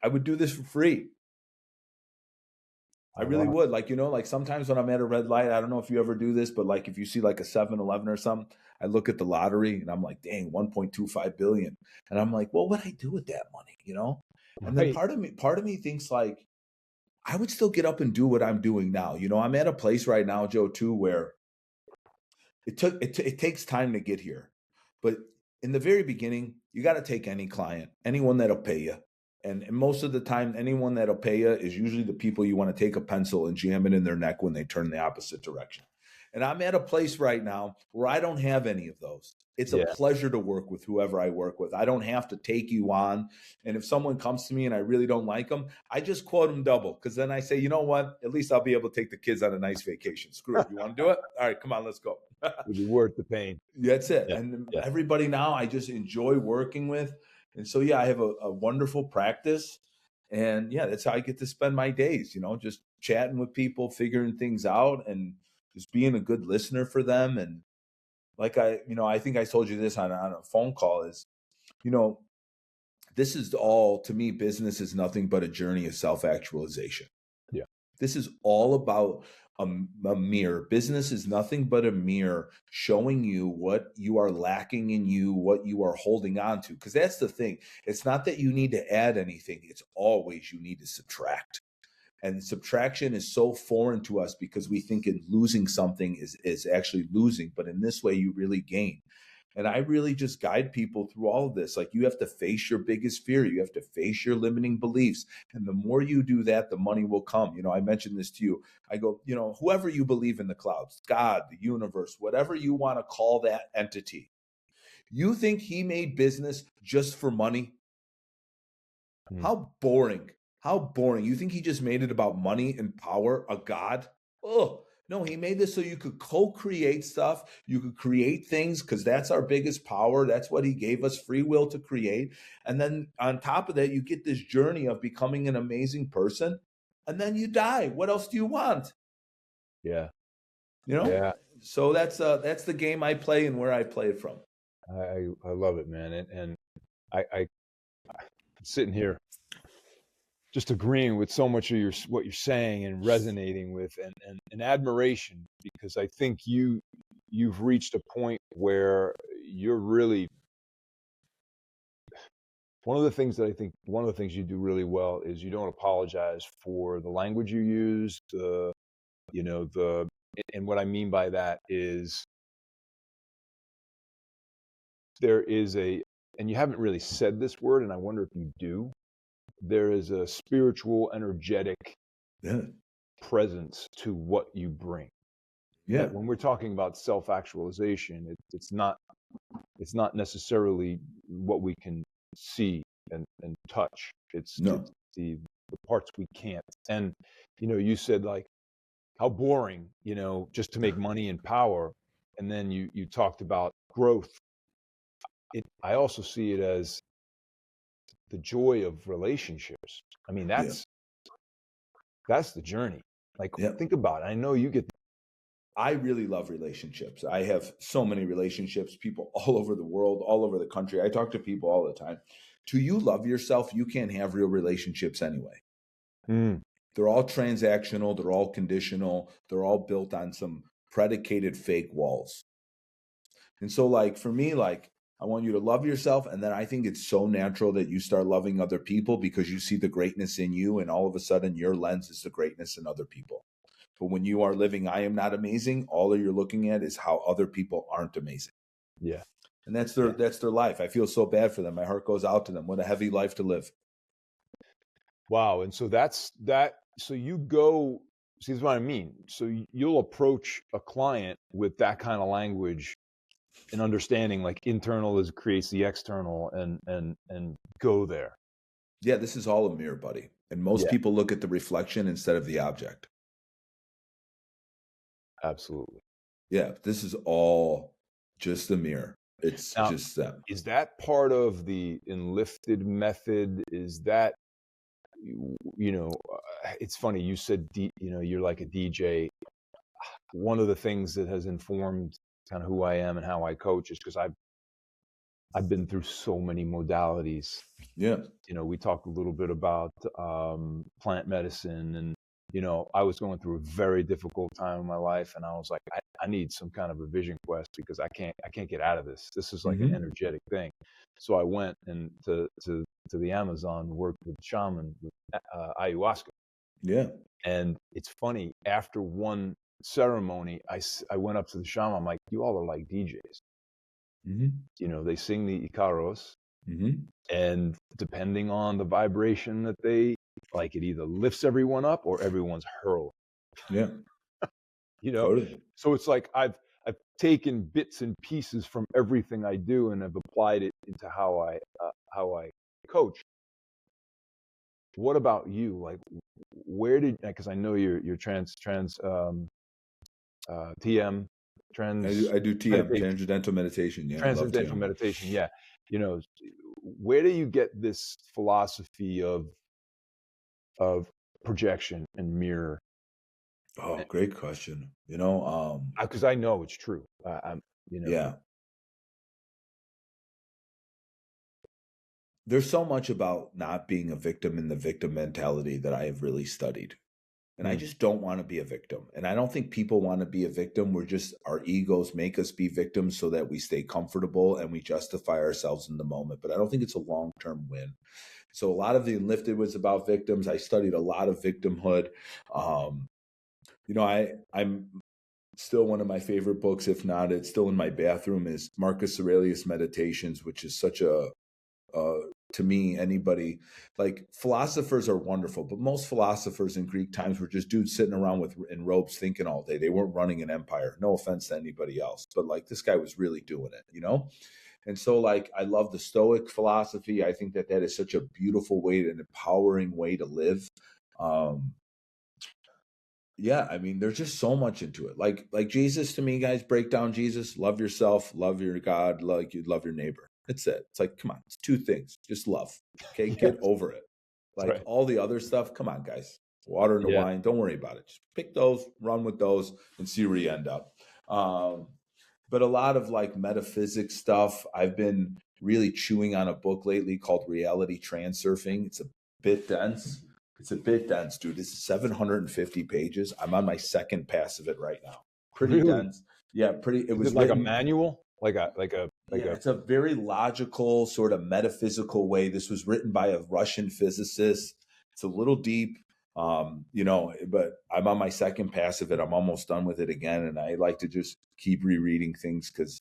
I would do this for free. I really would. Like, like sometimes when I'm at a red light, I don't know if you ever do this, but like if you see like a 7-Eleven or something, I look at the lottery and I'm like, dang, 1.25 billion. And I'm like, well, what would I do with that money? And then part of me thinks like, I would still get up and do what I'm doing now. I'm at a place right now, Joe, too, where it takes time to get here. But in the very beginning, you got to take any client, anyone that'll pay you. And most of the time, anyone that'll pay you is usually the people you want to take a pencil and jam it in their neck when they turn the opposite direction. And I'm at a place right now where I don't have any of those. It's a pleasure to work with whoever I work with. I don't have to take you on. And if someone comes to me and I really don't like them, I just quote them double. Because then I say, you know what? At least I'll be able to take the kids on a nice vacation. Screw it. You want to do it? All right, come on, let's go. It'd be worth the pain. That's it. And everybody now I just enjoy working with. And so, I have a wonderful practice. And that's how I get to spend my days, just chatting with people, figuring things out, and just being a good listener for them. And like I think I told you this on a phone call is, this is all, to me, business is nothing but a journey of self-actualization. Yeah. This is all about a mirror. Business is nothing but a mirror showing you what you are lacking in you, what you are holding on to. Because that's the thing. It's not that you need to add anything. It's always you need to subtract. And subtraction is so foreign to us because we think in losing something is actually losing. But in this way, you really gain. And I really just guide people through all of this. Like, you have to face your biggest fear. You have to face your limiting beliefs. And the more you do that, the money will come. I mentioned this to you. I go, whoever you believe in the clouds, God, the universe, whatever you want to call that entity, you think he made business just for money? How boring. How boring. You think he just made it about money and power, a God? Oh, no, he made this so you could co-create stuff. You could create things because that's our biggest power. That's what he gave us, free will to create. And then on top of that, you get this journey of becoming an amazing person. And then you die. What else do you want? Yeah. Yeah. So that's the game I play and where I play it from. I love it, man. And I sitting here just agreeing with so much of what you're saying and resonating with and admiration, because I think you've reached a point where you're really, one of the things you do really well is you don't apologize for the language you use, and what I mean by that is there is and you haven't really said this word, and I wonder if you do, there is a spiritual, energetic presence to what you bring. Yeah. When we're talking about self-actualization, it's not necessarily what we can see and touch. It's the parts we can't. And you said, like, how boring, just to make money and power. And then you talked about growth. I also see it as the joy of relationships. I mean, that's the journey. Like, think about it. I know you get. I really love relationships. I have so many relationships, people all over the world, all over the country. I talk to people all the time. Till you love yourself, you can't have real relationships anyway. They're all transactional. They're all conditional. They're all built on some predicated fake walls. And so, like, for me, like, I want you to love yourself. And then I think it's so natural that you start loving other people because you see the greatness in you. And all of a sudden, your lens is the greatness in other people. But when you are living, I am not amazing, all you're looking at is how other people aren't amazing. Yeah. And that's their life. I feel so bad for them. My heart goes out to them. What a heavy life to live. Wow. And so that's that. So you go see, that's what I mean. So you'll approach a client with that kind of language and understanding, like internal creates the external, and go there. Yeah, this is all a mirror, buddy. And most Yeah. people look at the reflection instead of the object. Absolutely. Yeah, this is all just a mirror. It's Now, just them. is that part of the enlifted method? Is that, it's funny, you said, you're like a DJ. One of the things that has informed kind of who I am and how I coach is because I've been through so many modalities. Yeah. We talked a little bit about plant medicine, and I was going through a very difficult time in my life, and I was like, I need some kind of a vision quest because I can't get out of this. This is like an energetic thing. So I went and to the Amazon, worked with shaman with ayahuasca. Yeah. And it's funny, after one ceremony, I went up to the shaman. I'm like, you all are like DJs. They sing the Icaros, and depending on the vibration that they like, it either lifts everyone up or everyone's hurled. Yeah. Totally. So it's like I've taken bits and pieces from everything I do and have applied it into how I coach. What about you? Like, where did, because I know you're trans TM trans I do TM, transcendental meditation. Yeah, transcendental meditation. Yeah, where do you get this philosophy of projection and mirror? Oh, great question. Because I know it's true. Yeah. There's so much about not being a victim in the victim mentality that I have really studied. And I just don't want to be a victim. And I don't think people want to be a victim. Our egos make us be victims so that we stay comfortable and we justify ourselves in the moment. But I don't think it's a long-term win. So a lot of the Enlifted was about victims. I studied a lot of victimhood. I'm still one of my favorite books, if not, it's still in my bathroom, is Marcus Aurelius Meditations, which is such to me, anybody, like, philosophers are wonderful, but most philosophers in Greek times were just dudes sitting around in robes thinking all day. They weren't running an empire. No offense to anybody else, but like, this guy was really doing it, And so, like, I love the Stoic philosophy. I think that is such a beautiful way, an empowering way to live. Yeah, I mean, there's just so much into it. Like Jesus, to me, guys, break down Jesus: love yourself, love your God, like you love your neighbor. That's it. It's like, come on, it's two things. Just love. Okay, Yes. Get over it. Like, right. all the other stuff, come on, guys. Water and the wine, don't worry about it. Just pick those, run with those, and see where you end up. But a lot of like metaphysics stuff, I've been really chewing on a book lately called Reality Transurfing. It's a bit dense. Dude. It's 750 pages. I'm on my second pass of it right now. Pretty Really? dense. Yeah, pretty. It was Is it like written, a manual, it's a very logical, sort of metaphysical way. This was written by a Russian physicist. It's a little deep, but I'm on my second pass of it. I'm almost done with it again. And I like to just keep rereading things because,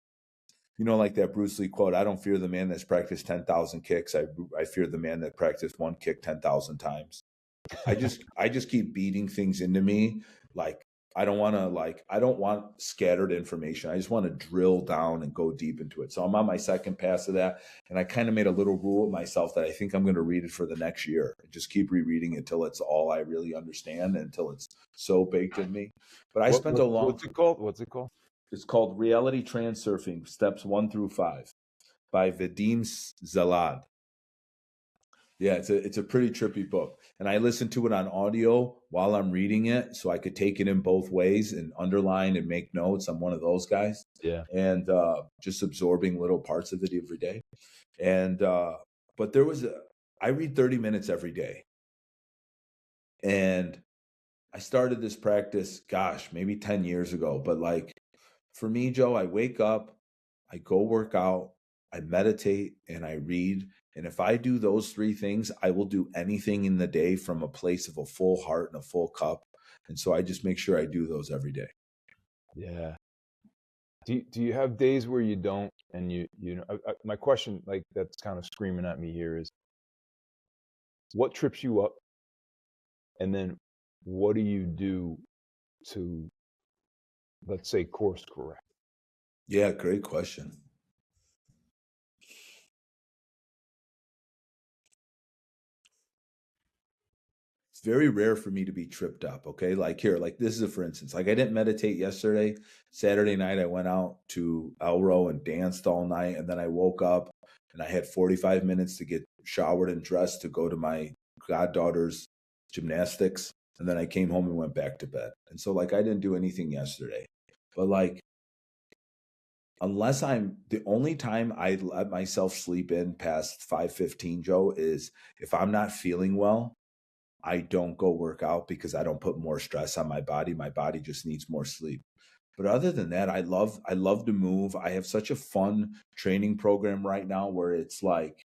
like that Bruce Lee quote, I don't fear the man that's practiced 10,000 kicks. I fear the man that practiced one kick 10,000 times. I just keep beating things into me. Like, I don't want scattered information. I just want to drill down and go deep into it. So I'm on my second pass of that. And I kind of made a little rule with myself that I think I'm going to read it for the next year. I just keep rereading it until it's all I really understand, until it's so baked in me. But I spent a long... What's it called? It's called Reality Transurfing, Steps 1 through 5 by Vadim Zalad. Yeah, it's a pretty trippy book. And I listen to it on audio while I'm reading it, so I could take it in both ways and underline and make notes. I'm one of those guys. Yeah. And just absorbing little parts of it every day. And but I read 30 minutes every day. And I started this practice, maybe 10 years ago. But like, for me, Joe, I wake up, I go work out, I meditate, and I read. And if I do those three things, I will do anything in the day from a place of a full heart and a full cup. And so I just make sure I do those every day. Yeah. Do you have days where you don't? And my question, like, that's kind of screaming at me here, is what trips you up? And then what do you do to, let's say, course correct? Yeah, great question. It's very rare for me to be tripped up. Okay. Like here, like this is a for instance, like I didn't meditate yesterday. Saturday night, I went out to Elro and danced all night. And then I woke up and I had 45 minutes to get showered and dressed to go to my goddaughter's gymnastics. And then I came home and went back to bed. And so, like, I didn't do anything yesterday. But, like, unless the only time I let myself sleep in past 5:15, Joe, is if I'm not feeling well. I don't go work out because I don't put more stress on my body. My body just needs more sleep. But other than that, I love to move. I have such a fun training program right now where it's like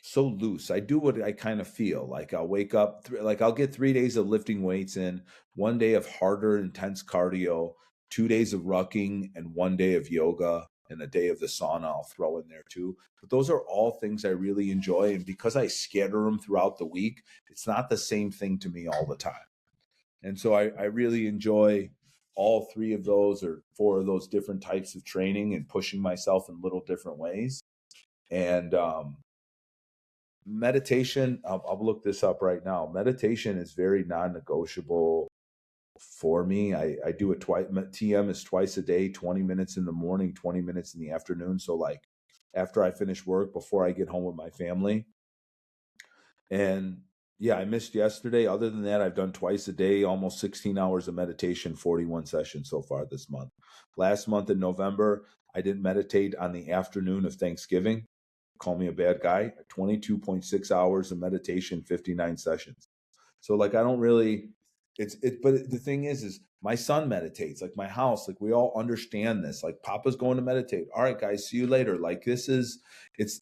so loose. I do what I kind of feel. Like I'll wake up, like I'll get 3 days of lifting weights in, 1 day of harder, intense cardio, 2 days of rucking, and 1 day of yoga, and a day of the sauna I'll throw in there too. But those are all things I really enjoy. And because I scatter them throughout the week, it's not the same thing to me all the time. And so I really enjoy all three of those or four of those different types of training and pushing myself in little different ways. And meditation, I'll look this up right now. Meditation is very non-negotiable for me. I do it twice. TM is twice a day, 20 minutes in the morning, 20 minutes in the afternoon. So like after I finish work, before I get home with my family. And yeah, I missed yesterday. Other than that, I've done twice a day, almost 16 hours of meditation, 41 sessions so far this month. Last month in November, I didn't meditate on the afternoon of Thanksgiving. Call me a bad guy. 22.6 hours of meditation, 59 sessions. So like, I don't really, but the thing is my son meditates, like my house, like we all understand this, like Papa's going to meditate. All right, guys, see you later. Like it's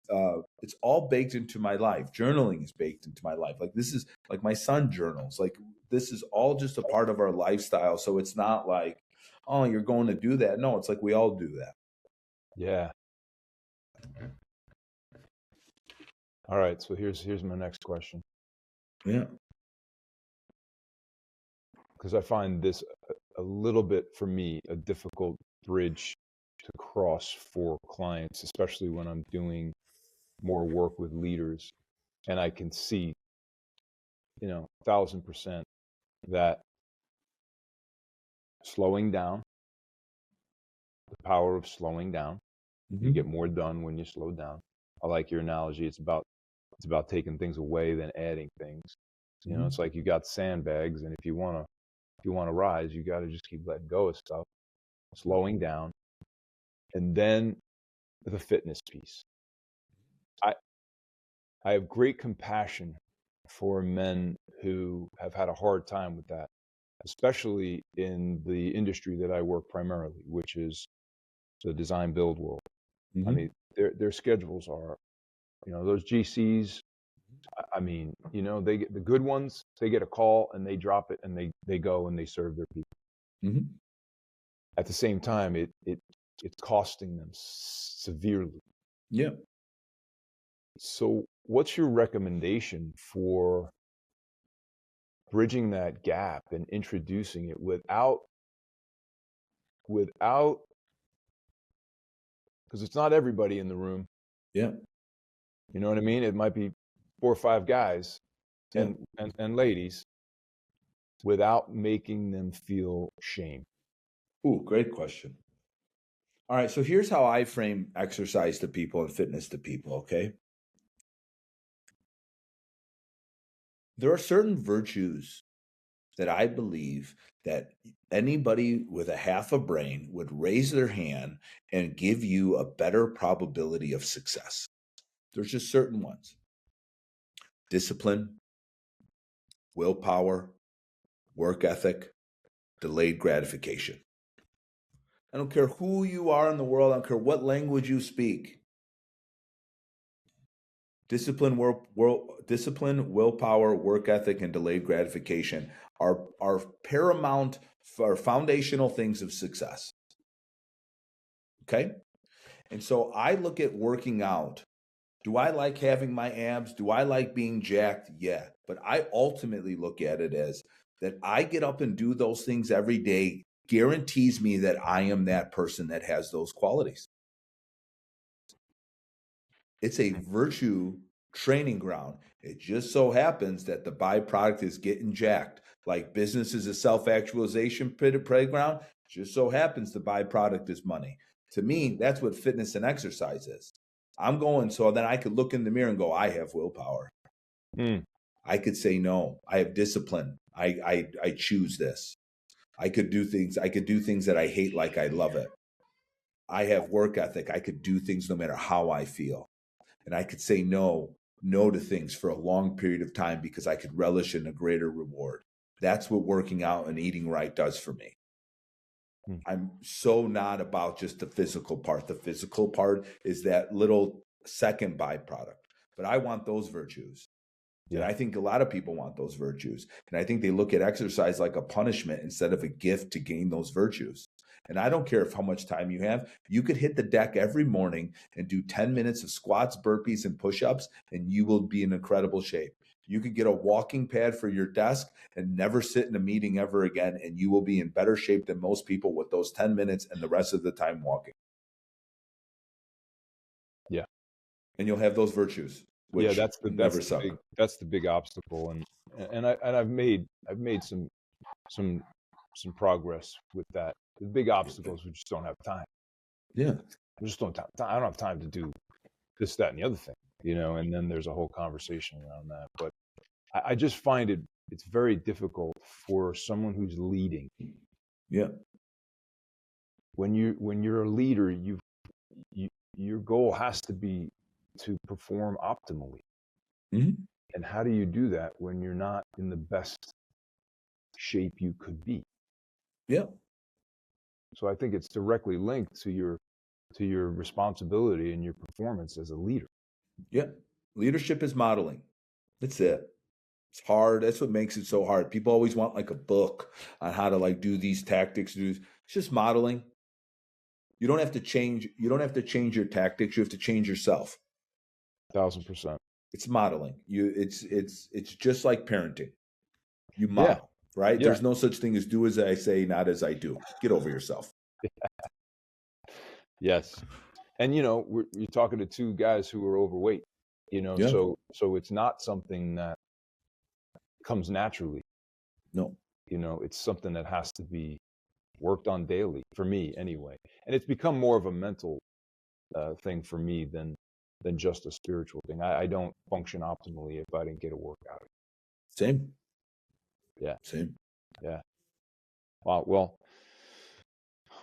all baked into my life. Journaling is baked into my life. Like this is like my son journals, like this is all just a part of our lifestyle. So it's not like, oh, you're going to do that. No, it's like we all do that. Yeah. All right. So here's my next question. Yeah. Because I find this a little bit, for me, a difficult bridge to cross for clients, especially when I'm doing more work with leaders. And I can see, 1,000% that slowing down, the power of slowing down, you get more done when you slow down. I like your analogy. It's about taking things away than adding things. It's like you got sandbags, and if you want to rise, you got to just keep letting go of stuff, slowing down, and then the fitness piece. I have great compassion for men who have had a hard time with that, especially in the industry that I work primarily, which is the design build world. I mean, their schedules are, those GCs. I mean, they get the good ones. They get a call and they drop it and they go and they serve their people. At the same time, it's costing them severely. Yeah. So, what's your recommendation for bridging that gap and introducing it without, because it's not everybody in the room. Yeah. You know what I mean? It might be 4 or 5 guys and ladies, without making them feel shame. Ooh, great question. All right, so here's how I frame exercise to people and fitness to people, okay? There are certain virtues that I believe that anybody with a half a brain would raise their hand and give you a better probability of success. There's just certain ones. Discipline, willpower, work ethic, delayed gratification. I don't care who you are in the world. I don't care what language you speak. Discipline, willpower, work ethic, and delayed gratification are paramount, are foundational things of success. Okay? And so I look at working out. Do I like having my abs? Do I like being jacked? Yeah. But I ultimately look at it as That I get up and do those things every day guarantees me that I am that person that has those qualities. It's a virtue training ground. It just so happens that the byproduct is getting jacked. Like business is a self-actualization playground. Just so happens the byproduct is money. To me, that's what fitness and exercise is. I'm going so then I could look in the mirror and go, I have willpower. I could say no. I have discipline. I choose this. I could do things that I hate like I love it. I have work ethic. I could do things no matter how I feel. And I could say no to things for a long period of time because I could relish in a greater reward. That's what working out and eating right does for me. I'm so not about just the physical part. The physical part is that little second byproduct. But I want those virtues. Yeah. And I think a lot of people want those virtues. And I think they look at exercise like a punishment instead of a gift to gain those virtues. And I don't care how much time you have. You could hit the deck every morning and do 10 minutes of squats, burpees, and push-ups, and you will be in incredible shape. You could get a walking pad for your desk and never sit in a meeting ever again, and you will be in better shape than most people with those 10 minutes and the rest of the time walking. Yeah. And you'll have those virtues. Yeah, that's the big obstacle, and I've made some progress with that. The big obstacle is we just don't have time. Yeah, we just don't have time. I don't have time to do this, that, and the other thing, and then there's a whole conversation around that. But I just find it's very difficult for someone who's leading. Yeah. When you're a leader, your goal has to be to perform optimally. Mm-hmm. And how do you do that when you're not in the best shape you could be? Yeah. So I think it's directly linked to your responsibility and your performance as a leader. Yeah. Leadership is modeling. That's it. It's hard. That's what makes it so hard. People always want like a book on how to like do these tactics. It's just modeling. You don't have to change your tactics. You have to change yourself. 1,000%. It's modeling. It's just like parenting. You model, right? Yeah. There's no such thing as do as I say, not as I do. Get over yourself. Yes. And you're talking to two guys who are overweight, yeah. So it's not something that comes naturally. No. It's something that has to be worked on daily, for me anyway. And it's become more of a mental thing for me than just a spiritual thing. I don't function optimally if I didn't get a workout. Same. Yeah. Same. Yeah. Wow. Well,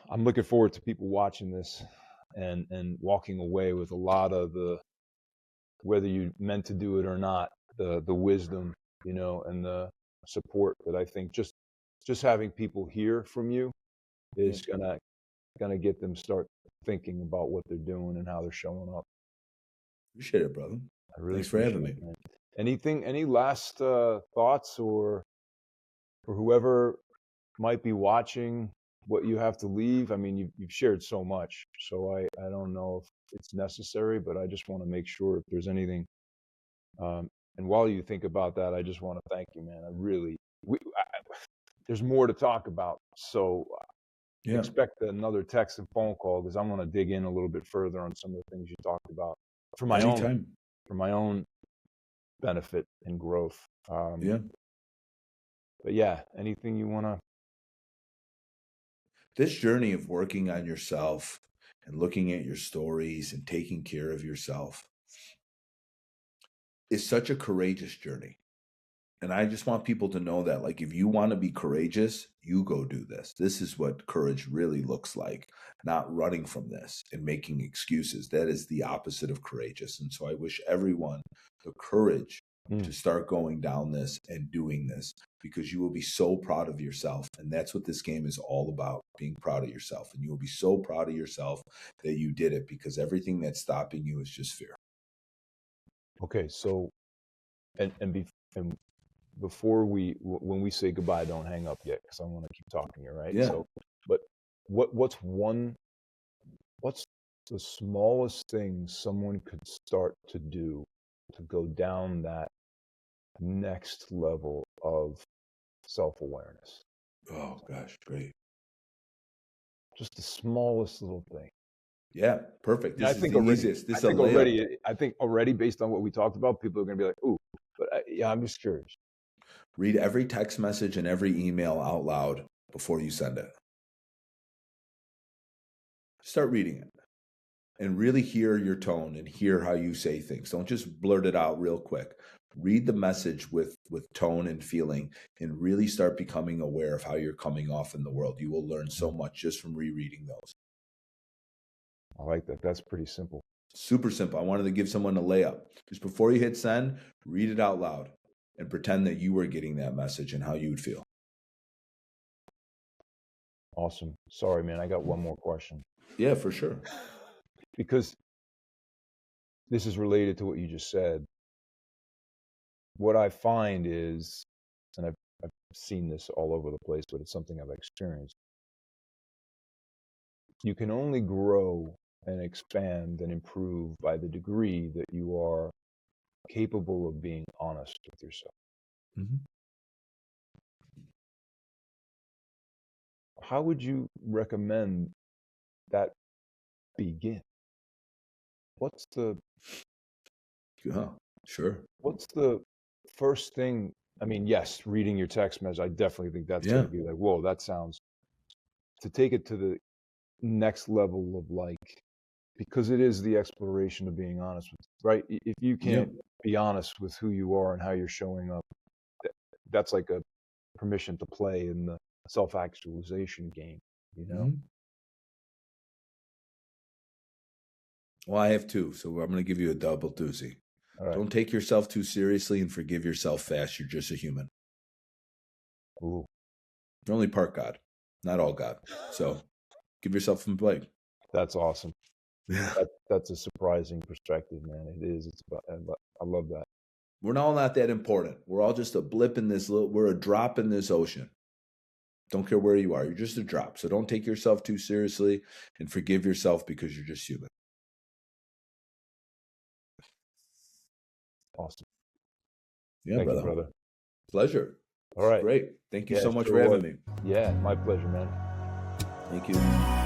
I'm looking forward to people watching this and walking away with a lot of whether you meant to do it or not, the wisdom, and the support that I think just having people hear from you is gonna get them start thinking about what they're doing and how they're showing up. Appreciate it, brother. I really Thanks for having me. Any last thoughts or for whoever might be watching, what you have to leave? I mean, you've shared so much, so I don't know if it's necessary, but I just want to make sure if there's anything. And while you think about that, I just want to thank you, man. There's more to talk about, so expect another text and phone call because I'm going to dig in a little bit further on some of the things you talked about for my own benefit and growth. But yeah, anything you want to? This journey of working on yourself and looking at your stories and taking care of yourself is such a courageous journey. And I just want people to know that, like, if you want to be courageous, you go do this. This is what courage really looks like, not running from this and making excuses. That is the opposite of courageous. And so I wish everyone the courage to start going down this and doing this, because you will be so proud of yourself. And that's what this game is all about, being proud of yourself. And you will be so proud of yourself that you did it, because everything that's stopping you is just fear. Okay. So, and before when we say goodbye, don't hang up yet, because I want to keep talking here, right? Yeah. So, but what's the smallest thing someone could start to do to go down that next level of self-awareness. Oh gosh, great. Just the smallest little thing. Yeah, perfect. I This is think the already, easiest. This I is a think layup. already based on what we talked about, people are going to be like, ooh, but yeah, I'm just curious. Read every text message and every email out loud before you send it. Start reading it and really hear your tone and hear how you say things. Don't just blurt it out real quick. Read the message with tone and feeling and really start becoming aware of how you're coming off in the world. You will learn so much just from rereading those. I like that. That's pretty simple. Super simple. I wanted to give someone a layup. Just before you hit send, read it out loud and pretend that you were getting that message and how you would feel. Awesome. Sorry, man. I got one more question. Yeah, for sure. Because this is related to what you just said. What I find is, and I've seen this all over the place, but it's something I've experienced. You can only grow and expand and improve by the degree that you are capable of being honest with yourself. Mm-hmm. How would you recommend that begin? What's the Yeah, sure. what's the first thing? I mean, yes, reading your text message, I definitely think that's going to be like, whoa, that sounds, to take it to the next level of like, because it is the exploration of being honest with, right? If you can't be honest with who you are and how you're showing up, that's like a permission to play in the self-actualization game, you know? Mm-hmm. Well, I have two, so I'm going to give you a double doozy. Right. Don't take yourself too seriously and forgive yourself fast. You're just a human. Ooh. You're only part God, not all God. So give yourself some blame. That's awesome. Yeah. That's a surprising perspective, man. It is. I love that. We're all not that important. We're all just a blip in this we're a drop in this ocean. Don't care where you are. You're just a drop. So don't take yourself too seriously and forgive yourself because you're just human. Awesome. Yeah, Thank you, brother. Pleasure. All right. Great. Thank you so much for having me. Yeah, my pleasure, man. Thank you.